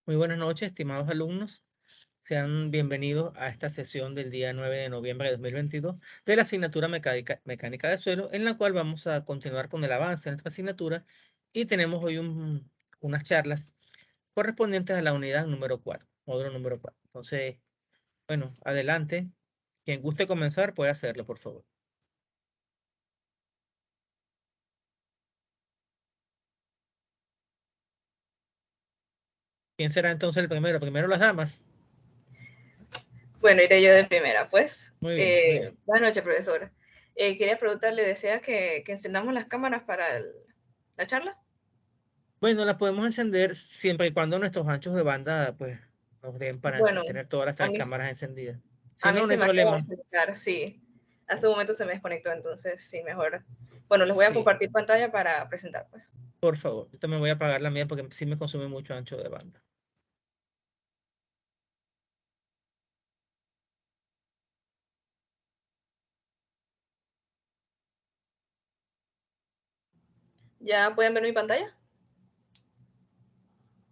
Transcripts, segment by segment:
Muy buenas noches, estimados alumnos. Sean bienvenidos a esta sesión del día 9 de noviembre de 2022 de la asignatura Mecánica de Suelo, en la cual vamos a continuar con el avance de nuestra asignatura y tenemos hoy unas charlas correspondientes a la unidad número 4, módulo número 4. Entonces, bueno, adelante. Quien guste comenzar puede hacerlo, por favor. ¿Quién será entonces el primero? Primero las damas. Bueno, iré yo de primera, pues. Muy bien, muy bien. Buenas noches, profesora. Quería preguntarle, ¿desea que encendamos las cámaras para la charla? Bueno, las podemos encender siempre y cuando nuestros anchos de banda pues nos den para Bueno, tener todas las a tres mí, cámaras encendidas. Si a mí no, no se hay me acaba de problema. desconectar, sí. Hace un momento se me desconectó, entonces sí, mejor. Bueno, les voy a Sí, compartir pantalla para presentar, pues. por favor. Yo también voy a apagar la mía porque sí me consume mucho ancho de banda. ¿Ya pueden ver mi pantalla?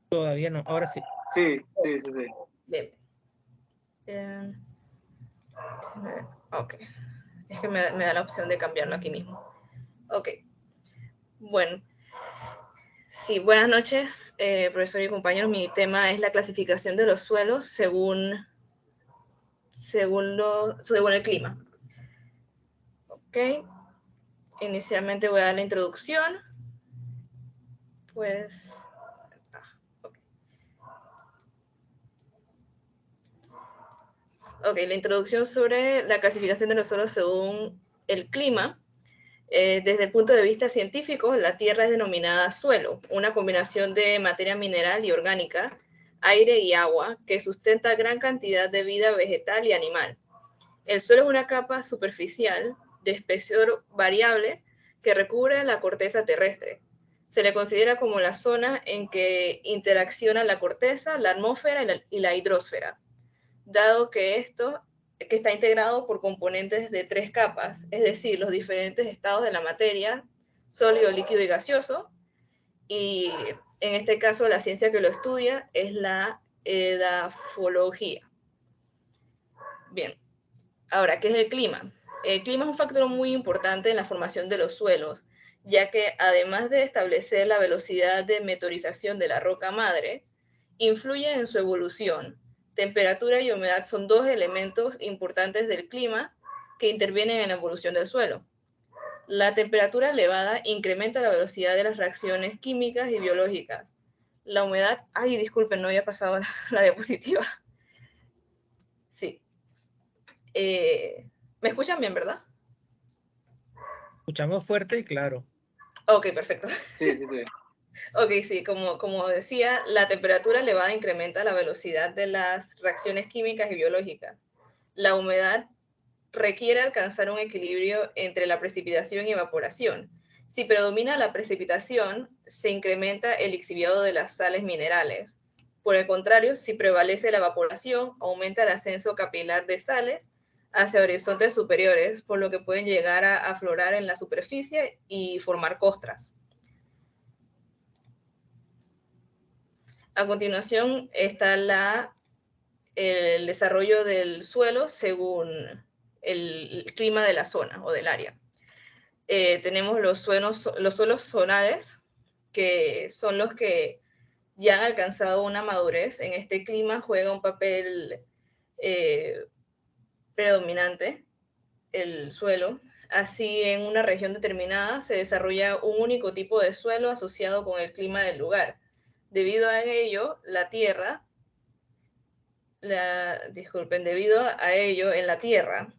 Todavía no. Ahora sí. Sí. Bien. Ok. Es que me da la opción de cambiarlo aquí mismo. Ok. Bueno. Sí, buenas noches, profesor y compañeros. Mi tema es la clasificación de los suelos según el clima. Ok, inicialmente voy a dar la introducción. Pues, okay. Ok, la introducción sobre la clasificación de los suelos según el clima. Desde el punto de vista científico, la Tierra es denominada suelo, una combinación de materia mineral y orgánica, aire y agua, que sustenta gran cantidad de vida vegetal y animal. El suelo es una capa superficial de espesor variable que recubre la corteza terrestre. Se le considera como la zona en que interacciona la corteza, la atmósfera y la hidrosfera, dado que que está integrado por componentes de tres capas, es decir, los diferentes estados de la materia, sólido, líquido y gaseoso, y en este caso la ciencia que lo estudia es la edafología. Bien, ahora, ¿qué es el clima? El clima es un factor muy importante en la formación de los suelos, ya que además de establecer la velocidad de meteorización de la roca madre, influye en su evolución. Temperatura y humedad son dos elementos importantes del clima que intervienen en la evolución del suelo. La temperatura elevada incrementa la velocidad de las reacciones químicas y biológicas. La humedad, ay, disculpen, no había pasado la diapositiva. Sí. ¿Me escuchan bien, verdad? Escuchamos fuerte y claro. Ok, perfecto. Sí. Ok, sí, como decía, la temperatura elevada incrementa la velocidad de las reacciones químicas y biológicas. La humedad requiere alcanzar un equilibrio entre la precipitación y evaporación. Si predomina la precipitación, se incrementa el lixiviado de las sales minerales. Por el contrario, si prevalece la evaporación, aumenta el ascenso capilar de sales hacia horizontes superiores, por lo que pueden llegar a aflorar en la superficie y formar costras. A continuación está el desarrollo del suelo según el clima de la zona o del área. Tenemos los suelos zonales, que son los que ya han alcanzado una madurez. En este clima juega un papel predominante el suelo. Así, en una región determinada se desarrolla un único tipo de suelo asociado con el clima del lugar. Debido a ello, debido a ello, en la Tierra,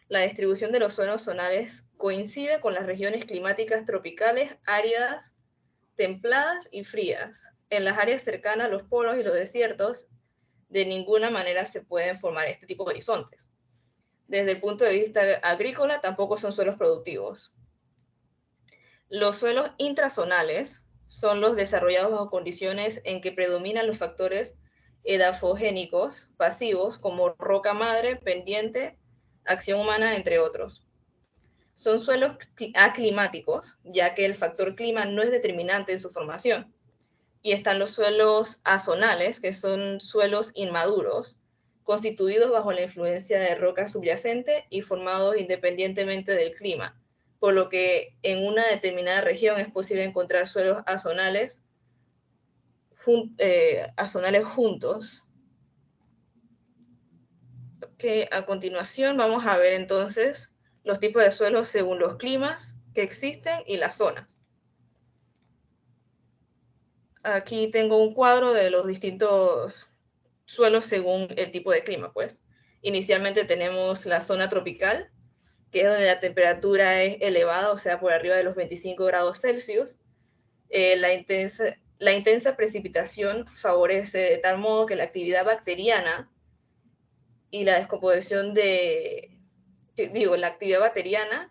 la distribución de los suelos zonales coincide con las regiones climáticas tropicales, áridas, templadas y frías. En las áreas cercanas a los polos y los desiertos, de ninguna manera se pueden formar este tipo de horizontes. Desde el punto de vista agrícola, tampoco son suelos productivos. Los suelos intrazonales son los desarrollados bajo condiciones en que predominan los factores edafogénicos pasivos como roca madre, pendiente, acción humana, entre otros. Son suelos aclimáticos, ya que el factor clima no es determinante en su formación. y están los suelos azonales, que son suelos inmaduros, constituidos bajo la influencia de roca subyacente y formados independientemente del clima, por lo que en una determinada región es posible encontrar suelos azonales, juntos. Que a continuación vamos a ver entonces los tipos de suelos según los climas que existen y las zonas. Aquí tengo un cuadro de los distintos suelos según el tipo de clima, pues. Inicialmente tenemos la zona tropical, que es donde la temperatura es elevada, o sea, por arriba de los 25 grados Celsius. La intensa precipitación favorece de tal modo que la actividad bacteriana y la descomposición la actividad bacteriana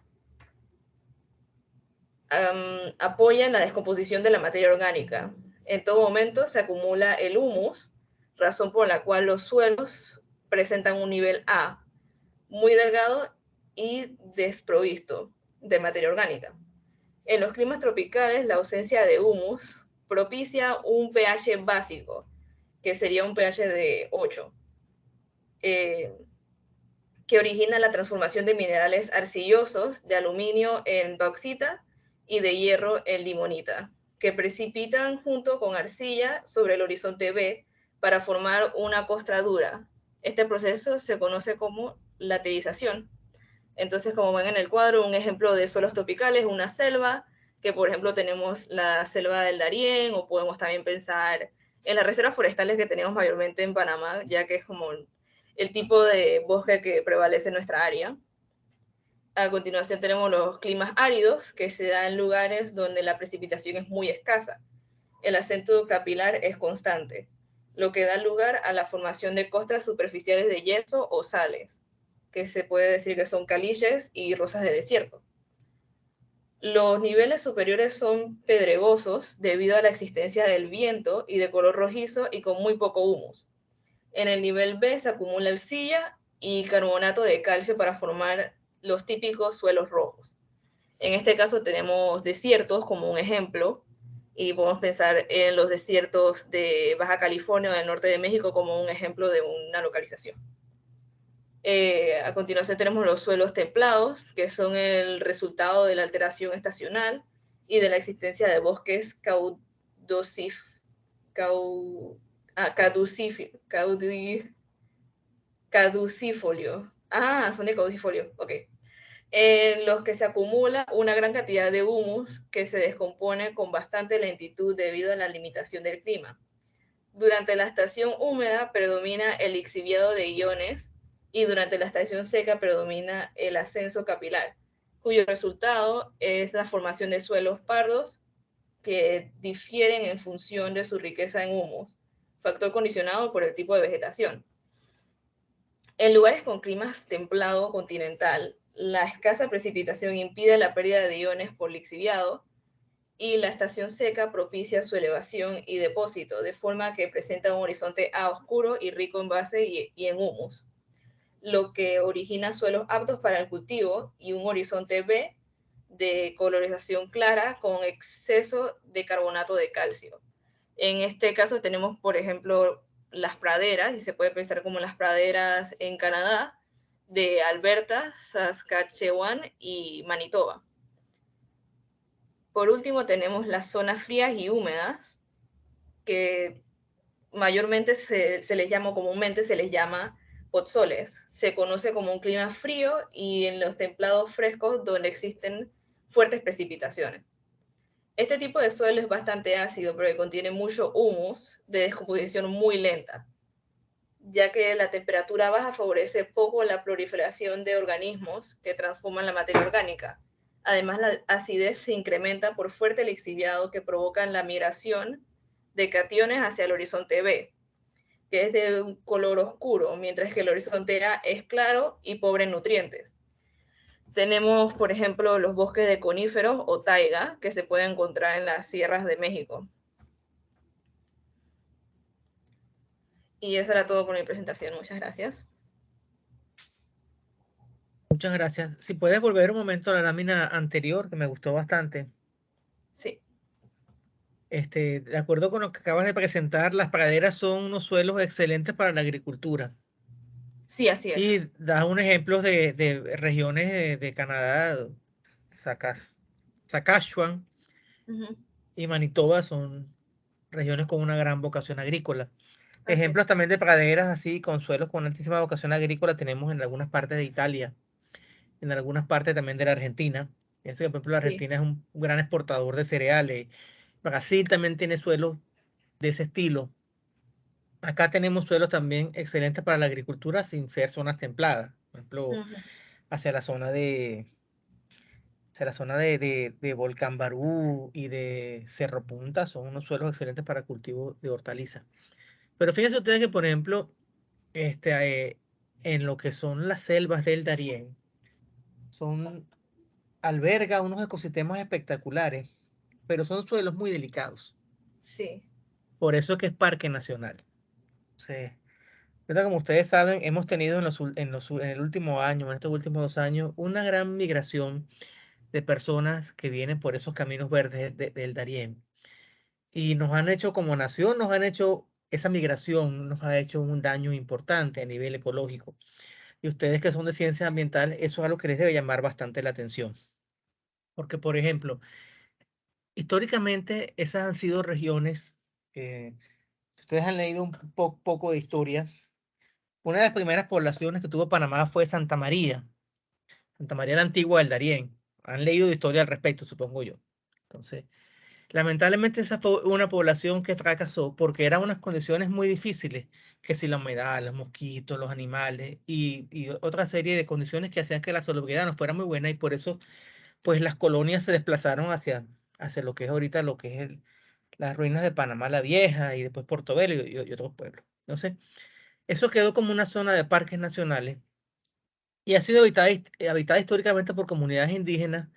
apoya en la descomposición de la materia orgánica. En todo momento se acumula el humus, razón por la cual los suelos presentan un nivel A, muy delgado y desprovisto de materia orgánica. En los climas tropicales, la ausencia de humus propicia un pH básico, que sería un pH de 8, que origina la transformación de minerales arcillosos de aluminio en bauxita y de hierro en limonita, que precipitan junto con arcilla sobre el horizonte B para formar una costra dura. Este proceso se conoce como laterización. Entonces, como ven en el cuadro, un ejemplo de suelos tropicales, una selva, que por ejemplo tenemos la selva del Darién, o podemos también pensar en las reservas forestales que tenemos mayormente en Panamá, ya que es como el tipo de bosque que prevalece en nuestra área. A continuación tenemos los climas áridos, que se dan en lugares donde la precipitación es muy escasa. El acento capilar es constante, lo que da lugar a la formación de costras superficiales de yeso o sales, que se puede decir que son caliches y rosas de desierto. Los niveles superiores son pedregosos debido a la existencia del viento y de color rojizo y con muy poco humus. En el nivel B se acumula arcilla y carbonato de calcio para formar los típicos suelos rojos. En este caso tenemos desiertos como un ejemplo, y podemos pensar en los desiertos de Baja California o del norte de México como un ejemplo de una localización. A continuación tenemos los suelos templados, que son el resultado de la alteración estacional y de la existencia de bosques caducifolio. Son de caducifolio, ok. En los que se acumula una gran cantidad de humus que se descompone con bastante lentitud debido a la limitación del clima. Durante la estación húmeda predomina el lixiviado de iones y durante la estación seca predomina el ascenso capilar, cuyo resultado es la formación de suelos pardos que difieren en función de su riqueza en humus, factor condicionado por el tipo de vegetación. En lugares con climas templado continental, la escasa precipitación impide la pérdida de iones por lixiviado, y la estación seca propicia su elevación y depósito, de forma que presenta un horizonte A oscuro y rico en base y en humus, lo que origina suelos aptos para el cultivo, y un horizonte B de colorización clara con exceso de carbonato de calcio. En este caso tenemos, por ejemplo, las praderas, y se puede pensar como las praderas en Canadá, de Alberta, Saskatchewan y Manitoba. Por último, tenemos las zonas frías y húmedas, que mayormente comúnmente se les llama podsoles. Se conoce como un clima frío y en los templados frescos donde existen fuertes precipitaciones. Este tipo de suelo es bastante ácido porque contiene mucho humus de descomposición muy lenta, ya que la temperatura baja favorece poco la proliferación de organismos que transforman la materia orgánica. Además, la acidez se incrementa por fuerte lixiviado que provocan la migración de cationes hacia el horizonte B, que es de un color oscuro, mientras que el horizonte A es claro y pobre en nutrientes. Tenemos, por ejemplo, los bosques de coníferos o taiga, que se pueden encontrar en las sierras de México. Y eso era todo por mi presentación. Muchas gracias. Muchas gracias. Si puedes volver un momento a la lámina anterior, que me gustó bastante. Sí. De acuerdo con lo que acabas de presentar, las praderas son unos suelos excelentes para la agricultura. Sí, así Y es. da un ejemplo de regiones de Canadá, Saskatchewan Ujú, y Manitoba son regiones con una gran vocación agrícola. así Ejemplos es. también de praderas así, con suelos con altísima vocación agrícola, tenemos en algunas partes de Italia, en algunas partes también de la Argentina. Fíjense que, por ejemplo, la Sí. Argentina es un gran exportador de cereales. Brasil también tiene suelos de ese estilo. Acá tenemos suelos también excelentes para la agricultura sin ser zonas templadas. Por ejemplo, Ujú, hacia la zona de Volcán Barú y de Cerro Punta son unos suelos excelentes para cultivo de hortalizas. Pero fíjense ustedes que, por ejemplo, este, en lo que son las selvas del Darién, son, alberga unos ecosistemas espectaculares, pero son suelos muy delicados. sí. Por eso es que es parque nacional. Sí. Ahorita, como ustedes saben, hemos tenido en el último año, en estos últimos 2 años, una gran migración de personas que vienen por esos caminos verdes del Darién. Y nos han hecho, como nación, esa migración nos ha hecho un daño importante a nivel ecológico. Y ustedes que son de ciencias ambientales, eso es algo que les debe llamar bastante la atención. Porque, por ejemplo, históricamente esas han sido regiones, si ustedes han leído un poco de historia, una de las primeras poblaciones que tuvo Panamá fue Santa María la Antigua del Darién. Han leído historia al respecto, supongo yo. Entonces, lamentablemente esa fue una población que fracasó porque eran unas condiciones muy difíciles, que si la humedad, los mosquitos, los animales y otra serie de condiciones que hacían que la salubridad no fuera muy buena y por eso pues las colonias se desplazaron hacia lo que es ahorita lo que es las ruinas de Panamá la Vieja y después Portobelo y otros pueblos. Entonces, eso quedó como una zona de parques nacionales y ha sido habitada históricamente por comunidades indígenas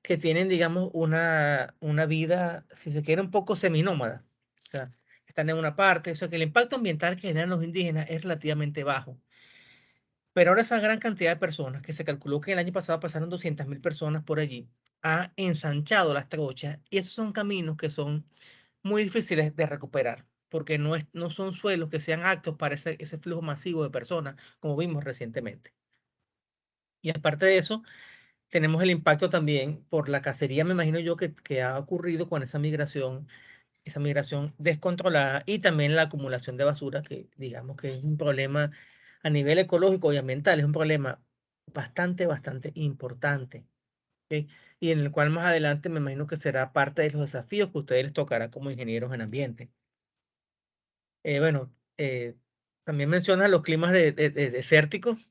que tienen, digamos, una vida, si se quiere, un poco seminómada. O sea, están en una parte, eso que el impacto ambiental que generan los indígenas es relativamente bajo. Pero ahora esa gran cantidad de personas, que se calculó que el año pasado pasaron 200.000 personas por allí, ha ensanchado las trochas y esos son caminos que son muy difíciles de recuperar, porque no son suelos que sean aptos para ese flujo masivo de personas, como vimos recientemente. Y aparte de eso, tenemos el impacto también por la cacería, me imagino yo, que ha ocurrido con esa migración descontrolada y también la acumulación de basura, que digamos que es un problema a nivel ecológico y ambiental, es un problema bastante importante, ¿ok? Y en el cual más adelante me imagino que será parte de los desafíos que a ustedes les tocará como ingenieros en ambiente. Bueno, también menciona los climas desérticos,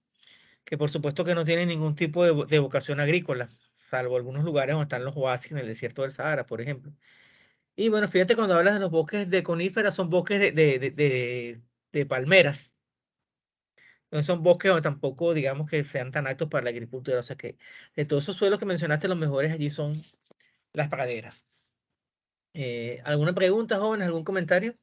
que por supuesto que no tienen ningún tipo de vocación agrícola, salvo algunos lugares donde están los oasis en el desierto del Sahara, por ejemplo. Y bueno, fíjate cuando hablas de los bosques de coníferas, son bosques de palmeras. No son bosques donde tampoco, digamos, que sean tan aptos para la agricultura. O sea que de todos esos suelos que mencionaste, los mejores allí son las praderas. ¿Alguna pregunta, jóvenes? ¿Algún comentario?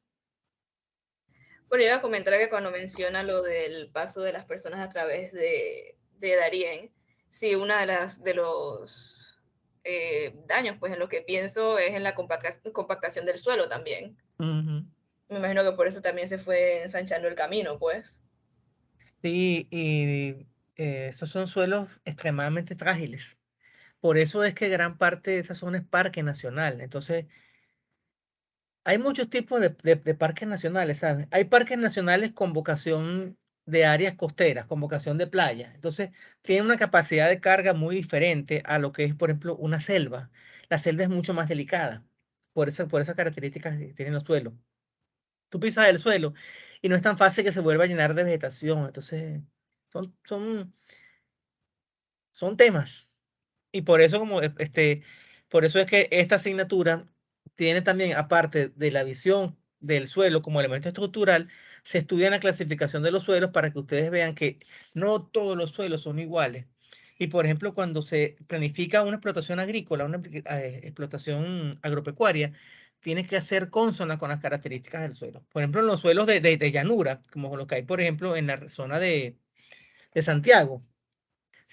Bueno, iba a comentar que cuando menciona lo del paso de las personas a través de Darién, sí, una de los daños, pues en lo que pienso es en la compactación del suelo también. Ujú. Me imagino que por eso también se fue ensanchando el camino, pues. Sí, y esos son suelos extremadamente frágiles. Por eso es que gran parte de esa zona es parque nacional. Entonces, hay muchos tipos de parques nacionales, ¿sabes? Hay parques nacionales con vocación de áreas costeras, con vocación de playa. Entonces, tienen una capacidad de carga muy diferente a lo que es, por ejemplo, una selva. La selva es mucho más delicada por esas características que tienen los suelos. Tú pisas el suelo y no es tan fácil que se vuelva a llenar de vegetación. Entonces, son, son, son temas. Y por eso, por eso es que esta asignatura tiene también, aparte de la visión del suelo como elemento estructural, se estudia la clasificación de los suelos para que ustedes vean que no todos los suelos son iguales. Y por ejemplo, cuando se planifica una explotación agrícola, una explotación agropecuaria, tiene que hacer consona con las características del suelo. Por ejemplo, en los suelos de llanura, como los que hay, por ejemplo, en la zona de Santiago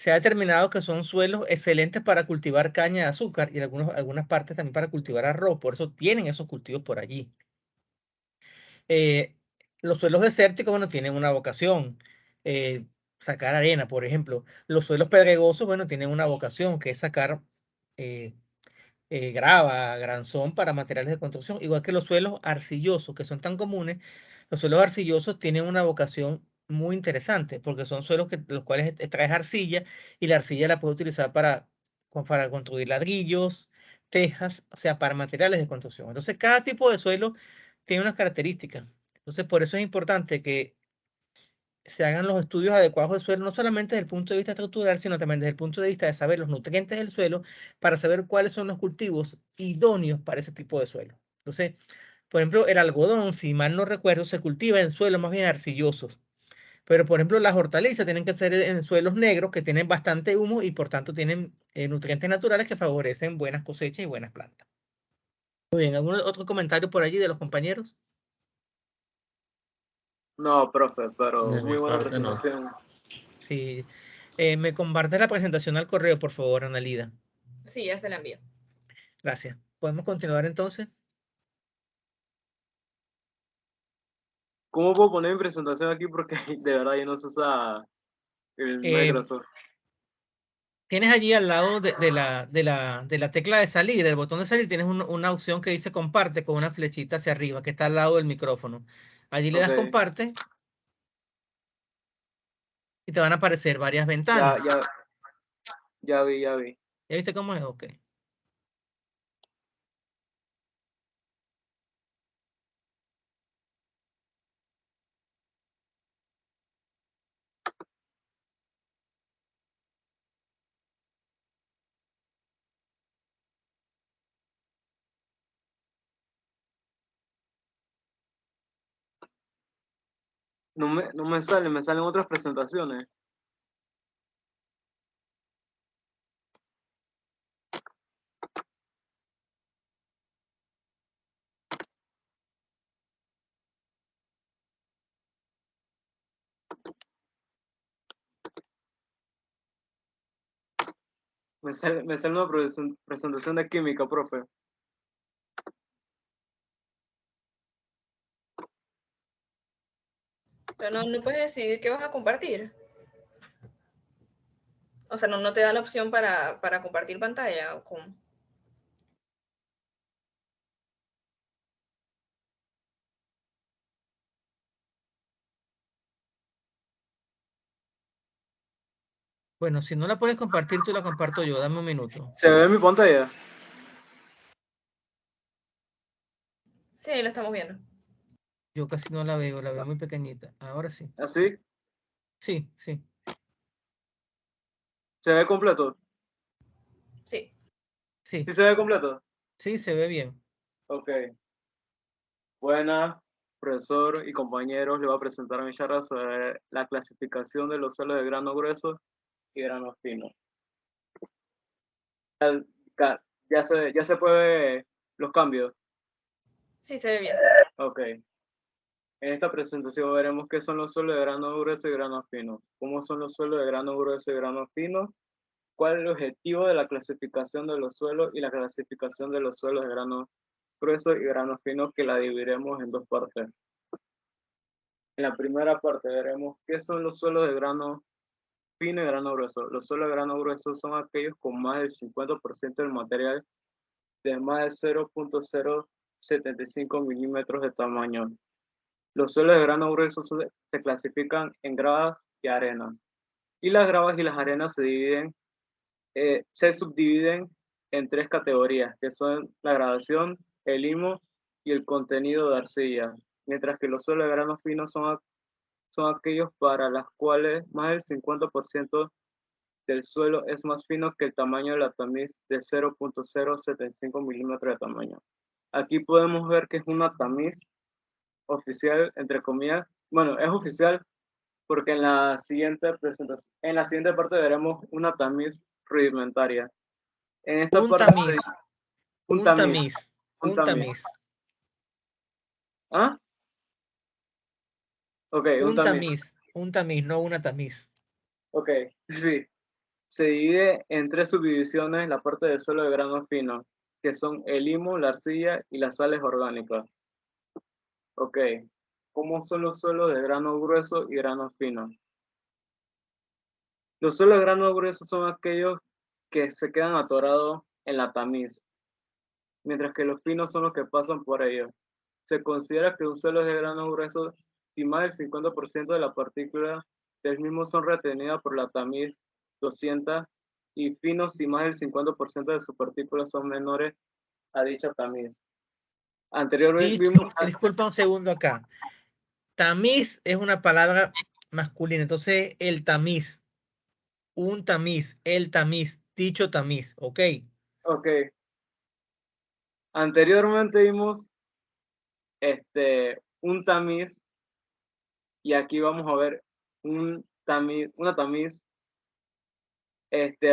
Se ha determinado que son suelos excelentes para cultivar caña de azúcar y algunas partes también para cultivar arroz, por eso tienen esos cultivos por allí. Los suelos desérticos, bueno, tienen una vocación, sacar arena, por ejemplo. Los suelos pedregosos, bueno, tienen una vocación, que es sacar eh, grava, granzón para materiales de construcción, igual que los suelos arcillosos, que son tan comunes. Los suelos arcillosos tienen una vocación muy interesante, porque son suelos los cuales extraes arcilla, y la arcilla la puedes utilizar para construir ladrillos, tejas, o sea, para materiales de construcción. Entonces, cada tipo de suelo tiene unas características. Entonces, por eso es importante que se hagan los estudios adecuados del suelo, no solamente desde el punto de vista estructural, sino también desde el punto de vista de saber los nutrientes del suelo, para saber cuáles son los cultivos idóneos para ese tipo de suelo. Entonces, por ejemplo, el algodón, si mal no recuerdo, se cultiva en suelos más bien arcillosos. Pero, por ejemplo, las hortalizas tienen que ser en suelos negros que tienen bastante humo y por tanto tienen nutrientes naturales que favorecen buenas cosechas y buenas plantas. Muy bien, ¿algún otro comentario por allí de los compañeros? No, profe, De pero muy mi buena parte no. presentación. Sí. ¿Me compartes la presentación al correo, por favor, Analida? Sí, ya se la envío. Gracias. ¿Podemos continuar entonces? ¿Cómo puedo poner mi presentación aquí? Porque de verdad yo no se usa el Eh, Microsoft. Tienes allí al lado de la tecla de salir, del botón de salir, tienes una opción que dice comparte con una flechita hacia arriba, que está al lado del micrófono. Allí le das Ok, comparte y te van a aparecer varias ya, ventanas. ya vi, ya vi. ¿Ya viste cómo es? Ok. No me sale, me salen otras presentaciones. Me sale una presentación de química, profe. Pero no puedes decidir qué vas a compartir. O sea, no te da la opción para compartir pantalla. ¿O cómo? Bueno, si no la puedes compartir, tú la comparto yo. Dame un minuto. ¿Se ve en mi pantalla? Sí, ahí lo estamos viendo. Yo casi no la veo muy pequeñita. Ahora sí. ¿Así? Sí, sí, ¿Se ve completo? Sí. sí, ¿Sí se ve completo? sí, se ve bien. Ok. Buenas, profesor y compañeros. Le voy a presentar mi charla sobre la clasificación de los suelos de grano grueso y grano fino. Ya se puede ver los cambios. Sí, se ve bien. Ok. En esta presentación veremos qué son los suelos de grano grueso y grano fino, cómo son los suelos de grano grueso y grano fino, cuál es el objetivo de la clasificación de los suelos y la clasificación de los suelos de grano grueso y grano fino, que la dividiremos en dos partes. En la primera parte veremos qué son los suelos de grano fino y grano grueso. Los suelos de grano grueso son aquellos con más del 50% del material de más de 0.075 milímetros de tamaño. Los suelos de grano grueso se clasifican en gravas y arenas. Y las gravas y las arenas se subdividen en tres categorías, que son la gradación, el limo y el contenido de arcilla. Mientras que los suelos de grano fino son aquellos para las cuales más del 50% del suelo es más fino que el tamaño de la tamiz de 0.075 milímetros de tamaño. Aquí podemos ver que es una tamiz oficial, entre comillas. Bueno, es oficial porque en la siguiente presentación, en la siguiente parte veremos una tamiz rudimentaria. En esta Un parte, tamiz, un un tamiz, tamiz, un un tamiz. tamiz, ¿Ah? Ok, un tamiz. un tamiz, no una tamiz. Ok, sí. Se divide en 3 subdivisiones la parte del suelo de grano fino, que son el limo, la arcilla y las sales orgánicas. Ok, ¿cómo son los suelos de grano grueso y grano fino? Los suelos de grano grueso son aquellos que se quedan atorados en la tamiz, mientras que los finos son los que pasan por ellos. Se considera que un suelo es de grano grueso si más del 50% de las partículas del mismo son retenidas por la tamiz 200 y finos si más del 50% de sus partículas son menores a dicha tamiz. Anteriormente vimos... Disculpa un segundo acá. Tamiz es una palabra masculina, entonces el tamiz, un tamiz, el tamiz, dicho tamiz, ¿ok? Ok, anteriormente vimos un tamiz y aquí vamos a ver una tamiz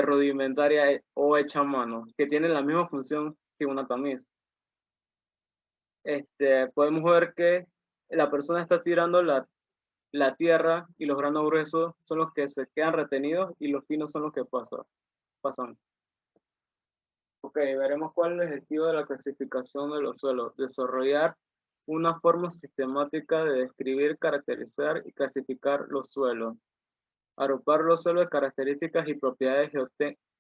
rudimentaria o hecha a mano, que tiene la misma función que una tamiz. Podemos ver que la persona está tirando la tierra y los granos gruesos son los que se quedan retenidos y los finos son los que pasan. Ok, veremos cuál es el objetivo de la clasificación de los suelos. Desarrollar una forma sistemática de describir, caracterizar y clasificar los suelos. Agrupar los suelos de características y propiedades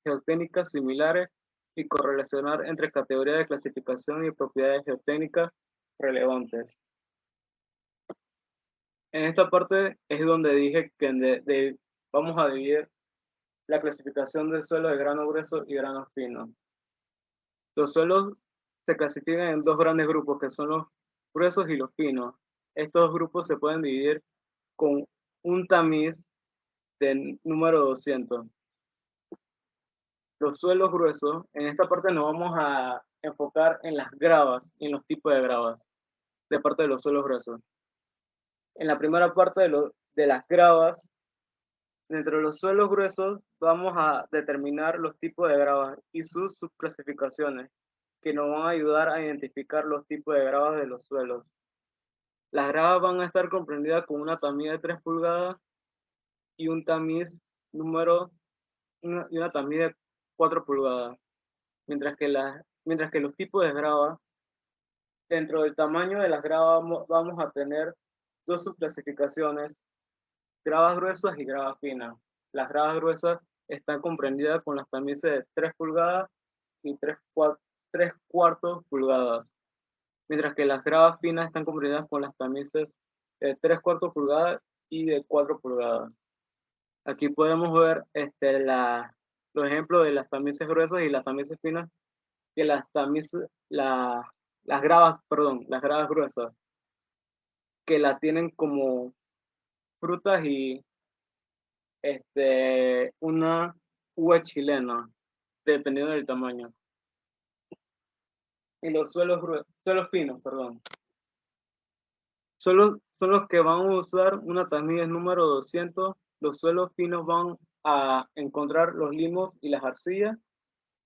geotécnicas similares y correlacionar entre categorías de clasificación y propiedades geotécnicas relevantes. En esta parte es donde dije que vamos a dividir la clasificación del suelo de grano grueso y grano fino. Los suelos se clasifican en 2 grandes grupos, que son los gruesos y los finos. Estos grupos se pueden dividir con un tamiz de número 200. Los suelos gruesos, en esta parte nos vamos a enfocar en las gravas y en los tipos de gravas, de parte de los suelos gruesos. En la primera parte de las gravas, dentro de los suelos gruesos, vamos a determinar los tipos de gravas y sus subclasificaciones, que nos van a ayudar a identificar los tipos de gravas de los suelos. Las gravas van a estar comprendidas con una tamiz de 3 pulgadas y un tamiz y una tamiz de 4 pulgadas, mientras que los tipos de grava, dentro del tamaño de las gravas vamos a tener 2 subclasificaciones, gravas gruesas y gravas finas. Las gravas gruesas están comprendidas con las tamices de 3 pulgadas y 3 cuartos pulgadas, mientras que las gravas finas están comprendidas con las tamices de 3 cuartos pulgadas y de 4 pulgadas. Aquí podemos ver los ejemplos de las tamices gruesas y las tamices finas, que las gravas gruesas, que la tienen como frutas y una uva chilena, dependiendo del tamaño. Y los suelos finos, perdón. Son los que van a usar una tamiz número 200. Los suelos finos van a encontrar los limos y las arcillas.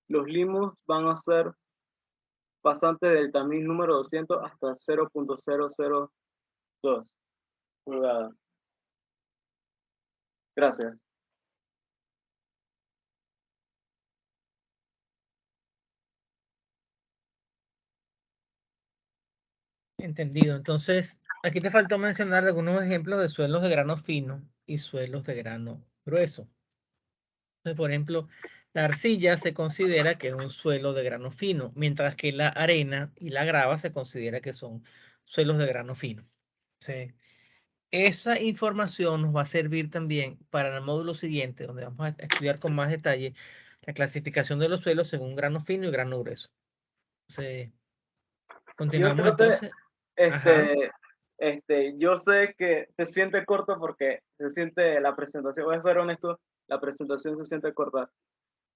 Los limos van a ser pasantes del tamiz número 200 hasta 0.002 pulgadas. Gracias. Entendido. Entonces, aquí te faltó mencionar algunos ejemplos de suelos de grano fino y suelos de grano grueso. Entonces, por ejemplo, la arcilla se considera que es un suelo de grano fino, mientras que la arena y la grava se considera que son suelos de grano fino. Sí. Esa información nos va a servir también para el módulo siguiente, donde vamos a estudiar con más detalle la clasificación de los suelos según grano fino y grano grueso. Entonces, Yo continuamos creo que entonces. Ajá. yo sé que se siente corto porque se siente la presentación, voy a ser honesto, la presentación se siente corta,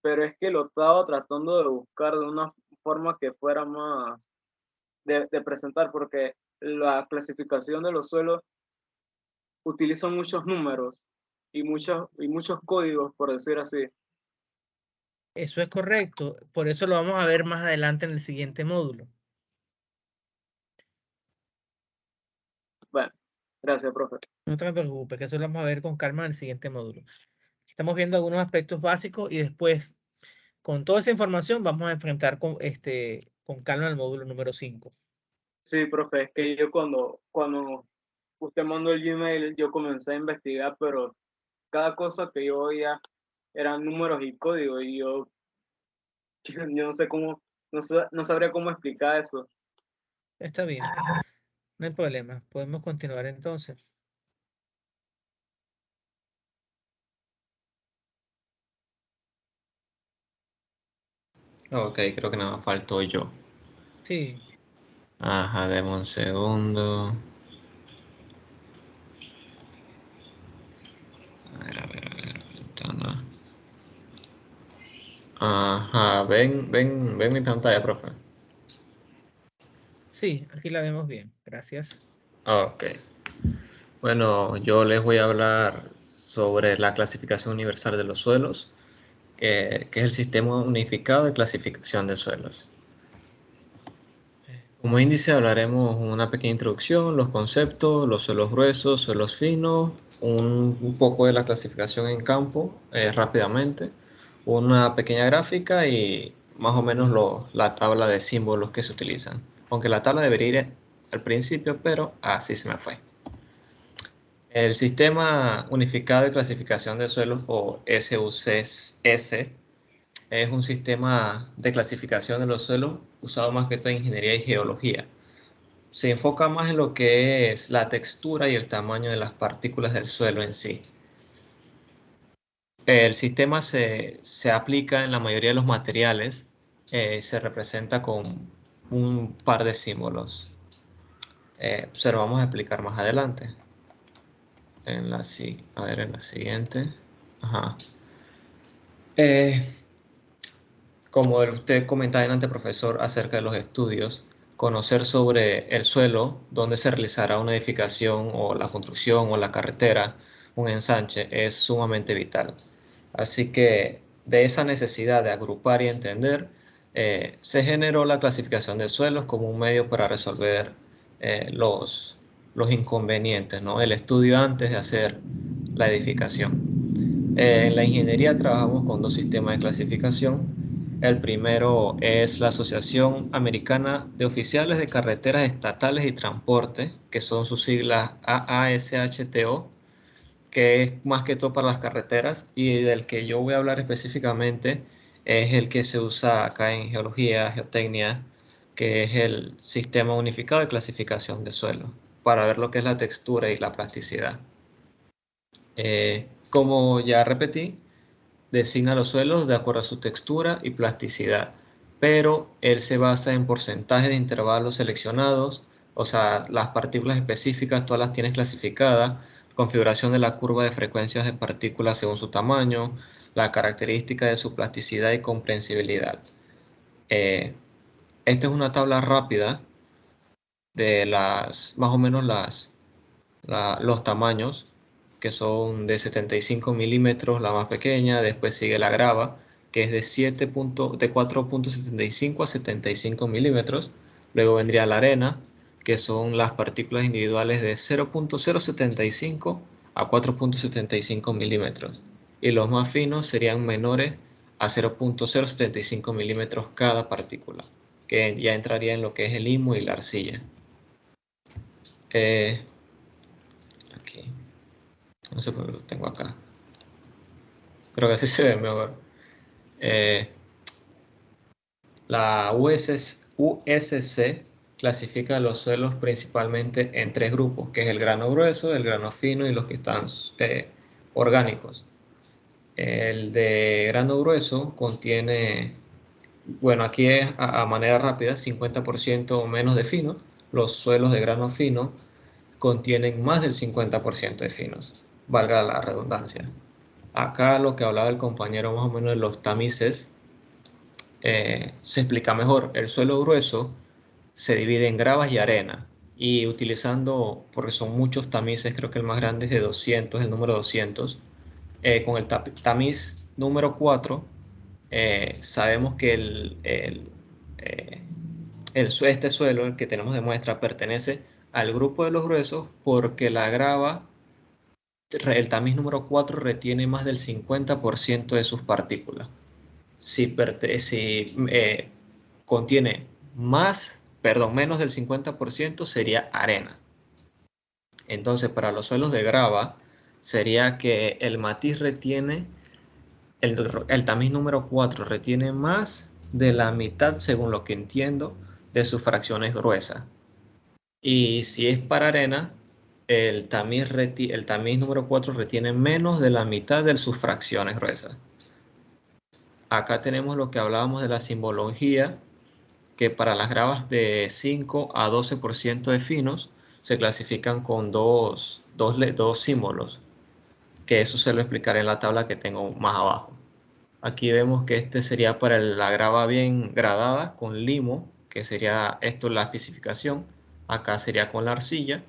pero es que lo estaba tratando de buscar de una forma que fuera más de presentar, porque la clasificación de los suelos utiliza muchos números y muchos códigos, por decir así. Eso es correcto. Por eso lo vamos a ver más adelante en el siguiente módulo. Bueno, gracias, profe. No te preocupes, que eso lo vamos a ver con calma en el siguiente módulo. Estamos viendo algunos aspectos básicos y después, con toda esa información, vamos a enfrentar con calma el módulo número 5. Sí, profe, es que yo cuando usted mandó el Gmail, yo comencé a investigar, pero cada cosa que yo oía eran números y códigos y yo no sé cómo, no sabría cómo explicar eso. Está bien, no hay problema. Podemos continuar entonces. Ok, creo que nada más faltó yo. Sí, Ajá, deme un segundo. A ver, ventana. Ajá, ven mi pantalla, profe. sí, aquí la vemos bien. Gracias. Ok. Bueno, yo les voy a hablar sobre la clasificación universal de los suelos, que es el sistema unificado de clasificación de suelos. Como índice hablaremos una pequeña introducción, los conceptos, los suelos gruesos, suelos finos, un poco de la clasificación en campo rápidamente, una pequeña gráfica y más o menos la tabla de símbolos que se utilizan. Aunque la tabla debería ir al principio, pero así se me fue. El Sistema Unificado de Clasificación de Suelos, o SUCS, es un sistema de clasificación de los suelos usado más que todo en ingeniería y geología. Se enfoca más en lo que es la textura y el tamaño de las partículas del suelo en sí. El sistema se aplica en la mayoría de los materiales, se representa con un par de símbolos. Se lo vamos a explicar más adelante. En la siguiente. Ajá. Como usted comentaba antes, profesor, acerca de los estudios, conocer sobre el suelo, dónde se realizará una edificación o la construcción o la carretera, un ensanche, es sumamente vital. Así que de esa necesidad de agrupar y entender, se generó la clasificación de suelos como un medio para resolver los inconvenientes, ¿no? El estudio antes de hacer la edificación. En la ingeniería trabajamos con dos sistemas de clasificación. El primero es la Asociación Americana de Oficiales de Carreteras Estatales y Transporte, que son sus siglas AASHTO, que es más que todo para las carreteras, y del que yo voy a hablar específicamente es el que se usa acá en geología, geotecnia, que es el Sistema Unificado de Clasificación de Suelo, para ver lo que es la textura y la plasticidad. Como ya repetí, designa los suelos de acuerdo a su textura y plasticidad, pero él se basa en porcentajes de intervalos seleccionados, o sea, las partículas específicas todas las tienes clasificadas, configuración de la curva de frecuencias de partículas según su tamaño, la característica de su plasticidad y comprensibilidad. Esta es una tabla rápida de más o menos los tamaños, que son de 75 milímetros, la más pequeña, después sigue la grava, que es de 4.75 a 75 milímetros, luego vendría la arena, que son las partículas individuales de 0.075 a 4.75 milímetros, y los más finos serían menores a 0.075 milímetros cada partícula, que ya entraría en lo que es el limo y la arcilla. Aquí. No sé por qué lo tengo acá. Creo que así se ve mejor. La USC clasifica los suelos principalmente en tres grupos, que es el grano grueso, el grano fino y los que están orgánicos. El de grano grueso contiene, bueno, aquí es a manera rápida, 50% o menos de fino. Los suelos de grano fino contienen más del 50% de finos, valga la redundancia. Acá lo que hablaba el compañero más o menos de los tamices, se explica mejor. El suelo grueso se divide en gravas y arena, y utilizando, porque son muchos tamices, creo que el más grande es de 200, el número 200, con el tamiz número 4, sabemos que eh, este suelo, el que tenemos de muestra, pertenece al grupo de los gruesos porque la grava el tamiz número 4 retiene más del 50% de sus partículas. Si contiene menos del 50% sería arena. Entonces, para los suelos de grava, sería que el matiz retiene, el tamiz número 4 retiene más de la mitad, según lo que entiendo, de sus fracciones gruesas. Y si es para arena, el tamiz número 4 retiene menos de la mitad de sus fracciones gruesas. Acá tenemos lo que hablábamos de la simbología, que para las gravas de 5 a 12% de finos se clasifican con dos símbolos, que eso se lo explicaré en la tabla que tengo más abajo. Aquí vemos que este sería para la grava bien gradada con limo, que sería esto la especificación. Acá sería con la arcilla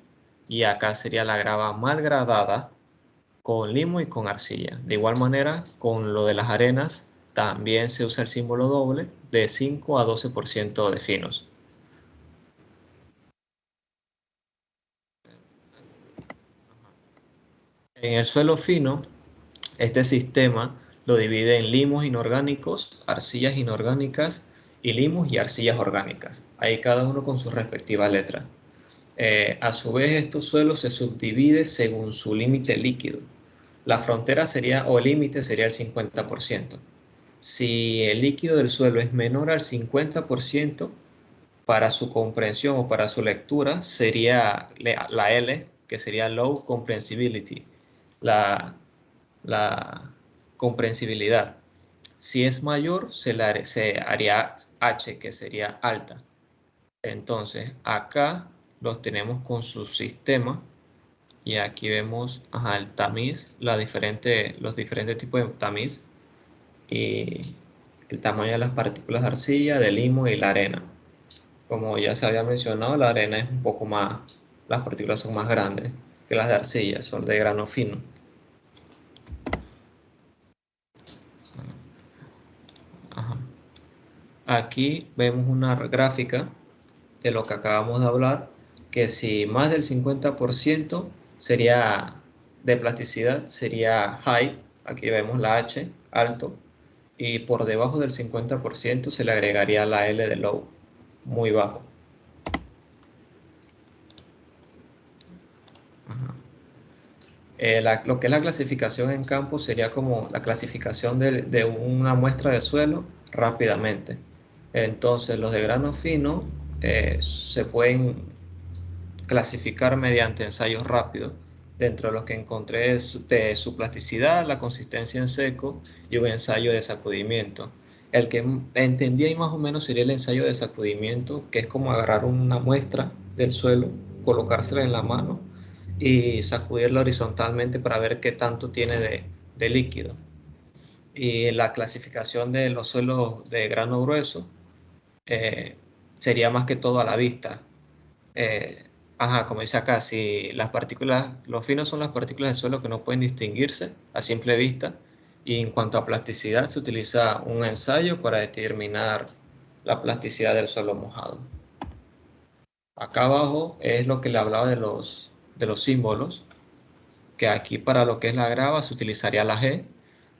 y acá sería la grava mal gradada con limo y con arcilla. De igual manera, con lo de las arenas, también se usa el símbolo doble de 5 a 12% de finos. En el suelo fino, este sistema lo divide en limos inorgánicos, arcillas inorgánicas y limos y arcillas orgánicas. Ahí cada uno con su respectiva letra. A su vez, estos suelos se subdividen según su límite líquido. La frontera sería, o el límite sería el 50%. Si el líquido del suelo es menor al 50%, para su comprensión o para su lectura sería la L, que sería Low Comprehensibility, la comprensibilidad. Si es mayor, se haría H, que sería alta. Entonces, acá los tenemos con su sistema y aquí vemos el tamiz, los diferentes tipos de tamiz y el tamaño de las partículas de arcilla, de limo y la arena. Como ya se había mencionado, la arena es un poco más, las partículas son más grandes que las de arcilla, son de grano fino. Aquí vemos una gráfica de lo que acabamos de hablar, que si más del 50% sería de plasticidad, sería high, aquí vemos la H, alto, y por debajo del 50% se le agregaría la L de low, muy bajo. Lo que es la clasificación en campo sería como la clasificación de una muestra de suelo rápidamente. Entonces los de grano fino se pueden clasificar mediante ensayos rápidos. Dentro de los que encontré de su plasticidad, la consistencia en seco y un ensayo de sacudimiento. El que entendí ahí más o menos sería el ensayo de sacudimiento, que es como agarrar una muestra del suelo, colocársela en la mano y sacudirla horizontalmente para ver qué tanto tiene de líquido. Y la clasificación de los suelos de grano grueso sería más que todo a la vista. Como dice acá, si las partículas, los finos son las partículas de suelo que no pueden distinguirse a simple vista, y en cuanto a plasticidad se utiliza un ensayo para determinar la plasticidad del suelo mojado. Acá abajo es lo que le hablaba de los símbolos, que aquí para lo que es la grava se utilizaría la G,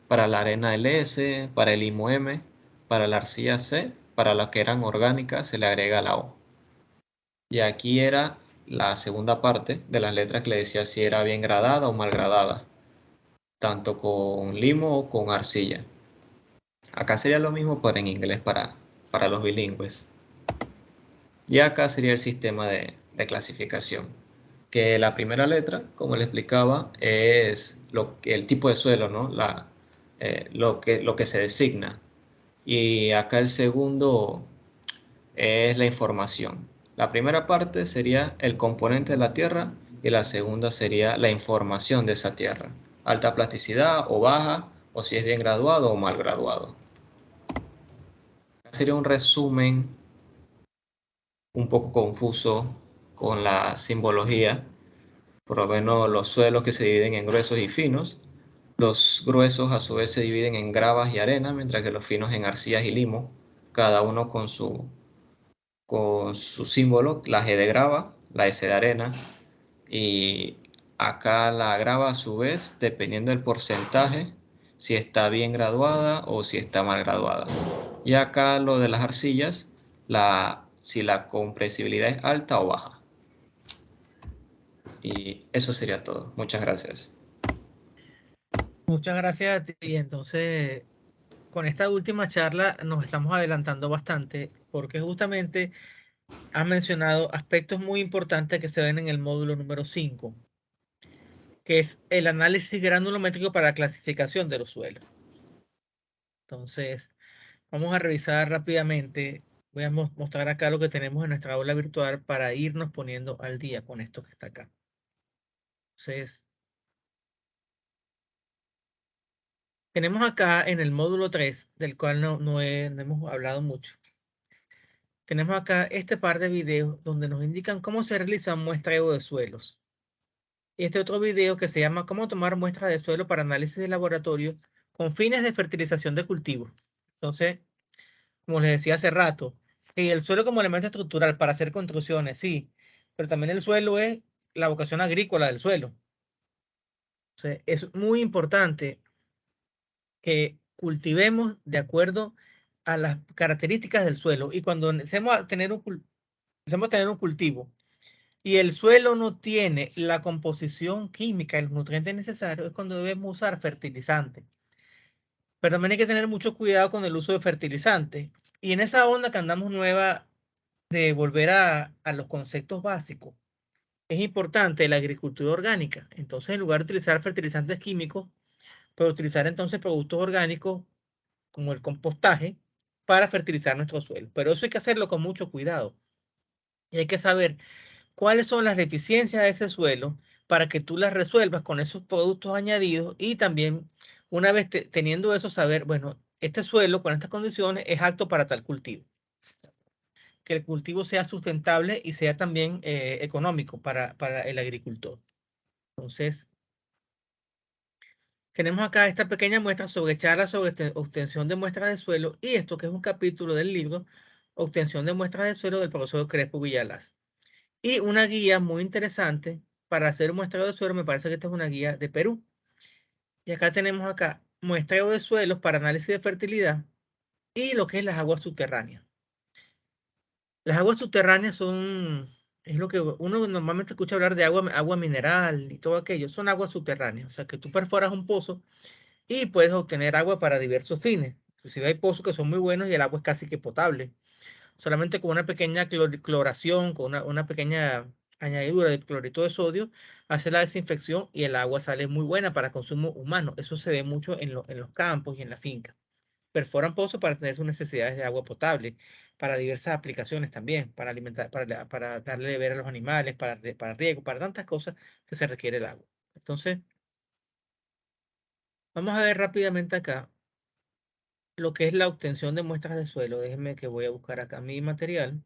para la arena el S, para el limo M, para la arcilla C, para las que eran orgánicas se le agrega la O. Y aquí era la segunda parte de las letras que le decía si era bien gradada o mal gradada, tanto con limo o con arcilla. Acá sería lo mismo, pero en inglés para los bilingües. Y acá sería el sistema de clasificación, que la primera letra, como le explicaba, es el tipo de suelo, ¿no? Lo que se designa. Y acá el segundo es la información. La primera parte sería el componente de la Tierra y la segunda sería la información de esa Tierra. Alta plasticidad o baja, o si es bien graduado o mal graduado. Sería un resumen un poco confuso con la simbología. Por lo menos los suelos que se dividen en gruesos y finos. Los gruesos a su vez se dividen en gravas y arena, mientras que los finos en arcillas y limo, cada uno con su símbolo, la G de grava, la S de arena y Acá la grava a su vez, dependiendo del porcentaje, si está bien graduada o si está mal graduada. Y acá lo de las arcillas, si la compresibilidad es alta o baja. Y eso sería todo. Muchas gracias. Muchas gracias a ti. Entonces, con esta última charla nos estamos adelantando bastante porque justamente has mencionado aspectos muy importantes que se ven en el módulo número 5, que es el análisis granulométrico para la clasificación de los suelos. Entonces, vamos a revisar rápidamente. Voy a mostrar acá lo que tenemos en nuestra aula virtual para irnos poniendo al día con esto que está acá. Entonces, tenemos acá en el módulo 3, del cual no hemos hablado mucho. Tenemos acá este par de videos donde nos indican cómo se realiza un muestreo de suelos. Y este otro video que se llama Cómo tomar muestras de suelo para análisis de laboratorio con fines de fertilización de cultivos. Entonces, como les decía hace rato, el suelo como elemento estructural para hacer construcciones, sí, pero también el suelo es la vocación agrícola del suelo. Entonces, es muy importante que cultivemos de acuerdo a las características del suelo. Y cuando deseamos tener un cultivo y el suelo no tiene la composición química y los nutrientes necesarios, es cuando debemos usar fertilizantes. Pero también hay que tener mucho cuidado con el uso de fertilizantes. Y en esa onda que andamos nueva de volver a los conceptos básicos, es importante la agricultura orgánica. Entonces, en lugar de utilizar fertilizantes químicos, puede utilizar entonces productos orgánicos como el compostaje para fertilizar nuestro suelo. Pero eso hay que hacerlo con mucho cuidado. Y hay que saber cuáles son las deficiencias de ese suelo para que tú las resuelvas con esos productos añadidos y también una vez teniendo eso saber, bueno, este suelo con estas condiciones es apto para tal cultivo. Que el cultivo sea sustentable y sea también económico para el agricultor. Entonces, tenemos acá esta pequeña muestra sobre charlas sobre obtención de muestras de suelo y esto que es un capítulo del libro Obtención de muestras de suelo del profesor Crespo Villalaz. Y una guía muy interesante para hacer un muestreo de suelo, me parece que esta es una guía de Perú. Y acá tenemos acá muestreo de suelos para análisis de fertilidad y lo que es las aguas subterráneas. Las aguas subterráneas es lo que uno normalmente escucha hablar de agua mineral y todo aquello, son aguas subterráneas, o sea que tú perforas un pozo y puedes obtener agua para diversos fines. Inclusive hay pozos que son muy buenos y el agua es casi que potable. Solamente con una pequeña cloración, con una pequeña añadidura de clorito de sodio, hace la desinfección y el agua sale muy buena para consumo humano. Eso se ve mucho en los campos y en la finca. Perforan pozos para tener sus necesidades de agua potable, para diversas aplicaciones también, para alimentar, para darle de beber a los animales, para riego, para tantas cosas que se requiere el agua. Entonces, vamos a ver rápidamente acá lo que es la obtención de muestras de suelo. Déjenme que voy a buscar acá mi material.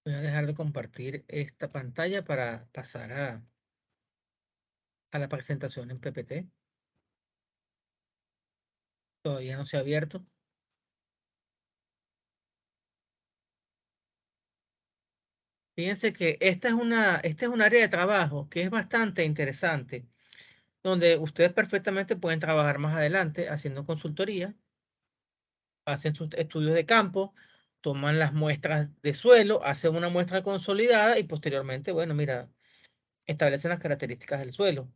Voy a dejar de compartir esta pantalla para pasar a la presentación en PPT. Todavía no se ha abierto. Fíjense que este es un área de trabajo que es bastante interesante, donde ustedes perfectamente pueden trabajar más adelante haciendo consultoría, hacen sus estudios de campo, toman las muestras de suelo, hacen una muestra consolidada y posteriormente, bueno, mira, establecen las características del suelo.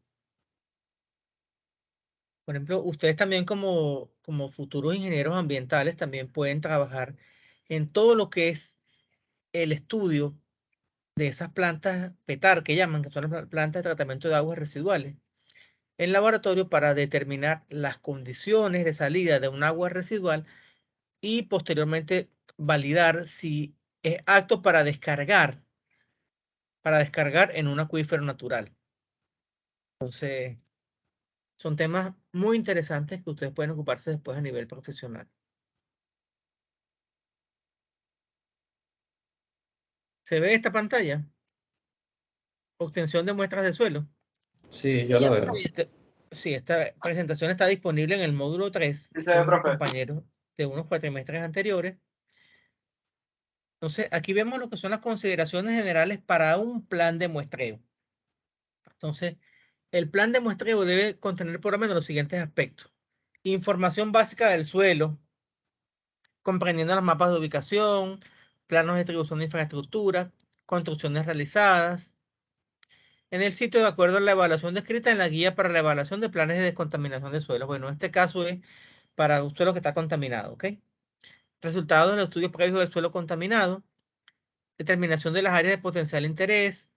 Por ejemplo, ustedes también como futuros ingenieros ambientales también pueden trabajar en todo lo que es el estudio de esas plantas PETAR que llaman, que son las plantas de tratamiento de aguas residuales, en laboratorio para determinar las condiciones de salida de un agua residual y posteriormente validar si es apto para descargar para descargar en un acuífero natural. Entonces, son temas muy interesantes que ustedes pueden ocuparse después a nivel profesional. ¿Se ve esta pantalla? Obtención de muestras de suelo. Sí, yo lo ya se veo. está viendo. Sí, esta presentación está disponible en el módulo 3 Sí se ve, de unos profe. compañeros de unos cuatrimestres anteriores. Entonces, aquí vemos lo que son las consideraciones generales para un plan de muestreo. Entonces, el plan de muestreo debe contener por lo menos los siguientes aspectos. Información básica del suelo, comprendiendo los mapas de ubicación, planos de distribución de infraestructura, construcciones realizadas en el sitio de acuerdo a la evaluación descrita en la guía para la evaluación de planes de descontaminación de suelos. Bueno, en este caso es para un suelo que está contaminado, ¿ok? Resultados de los estudios previos del suelo contaminado, determinación de las áreas de potencial interés,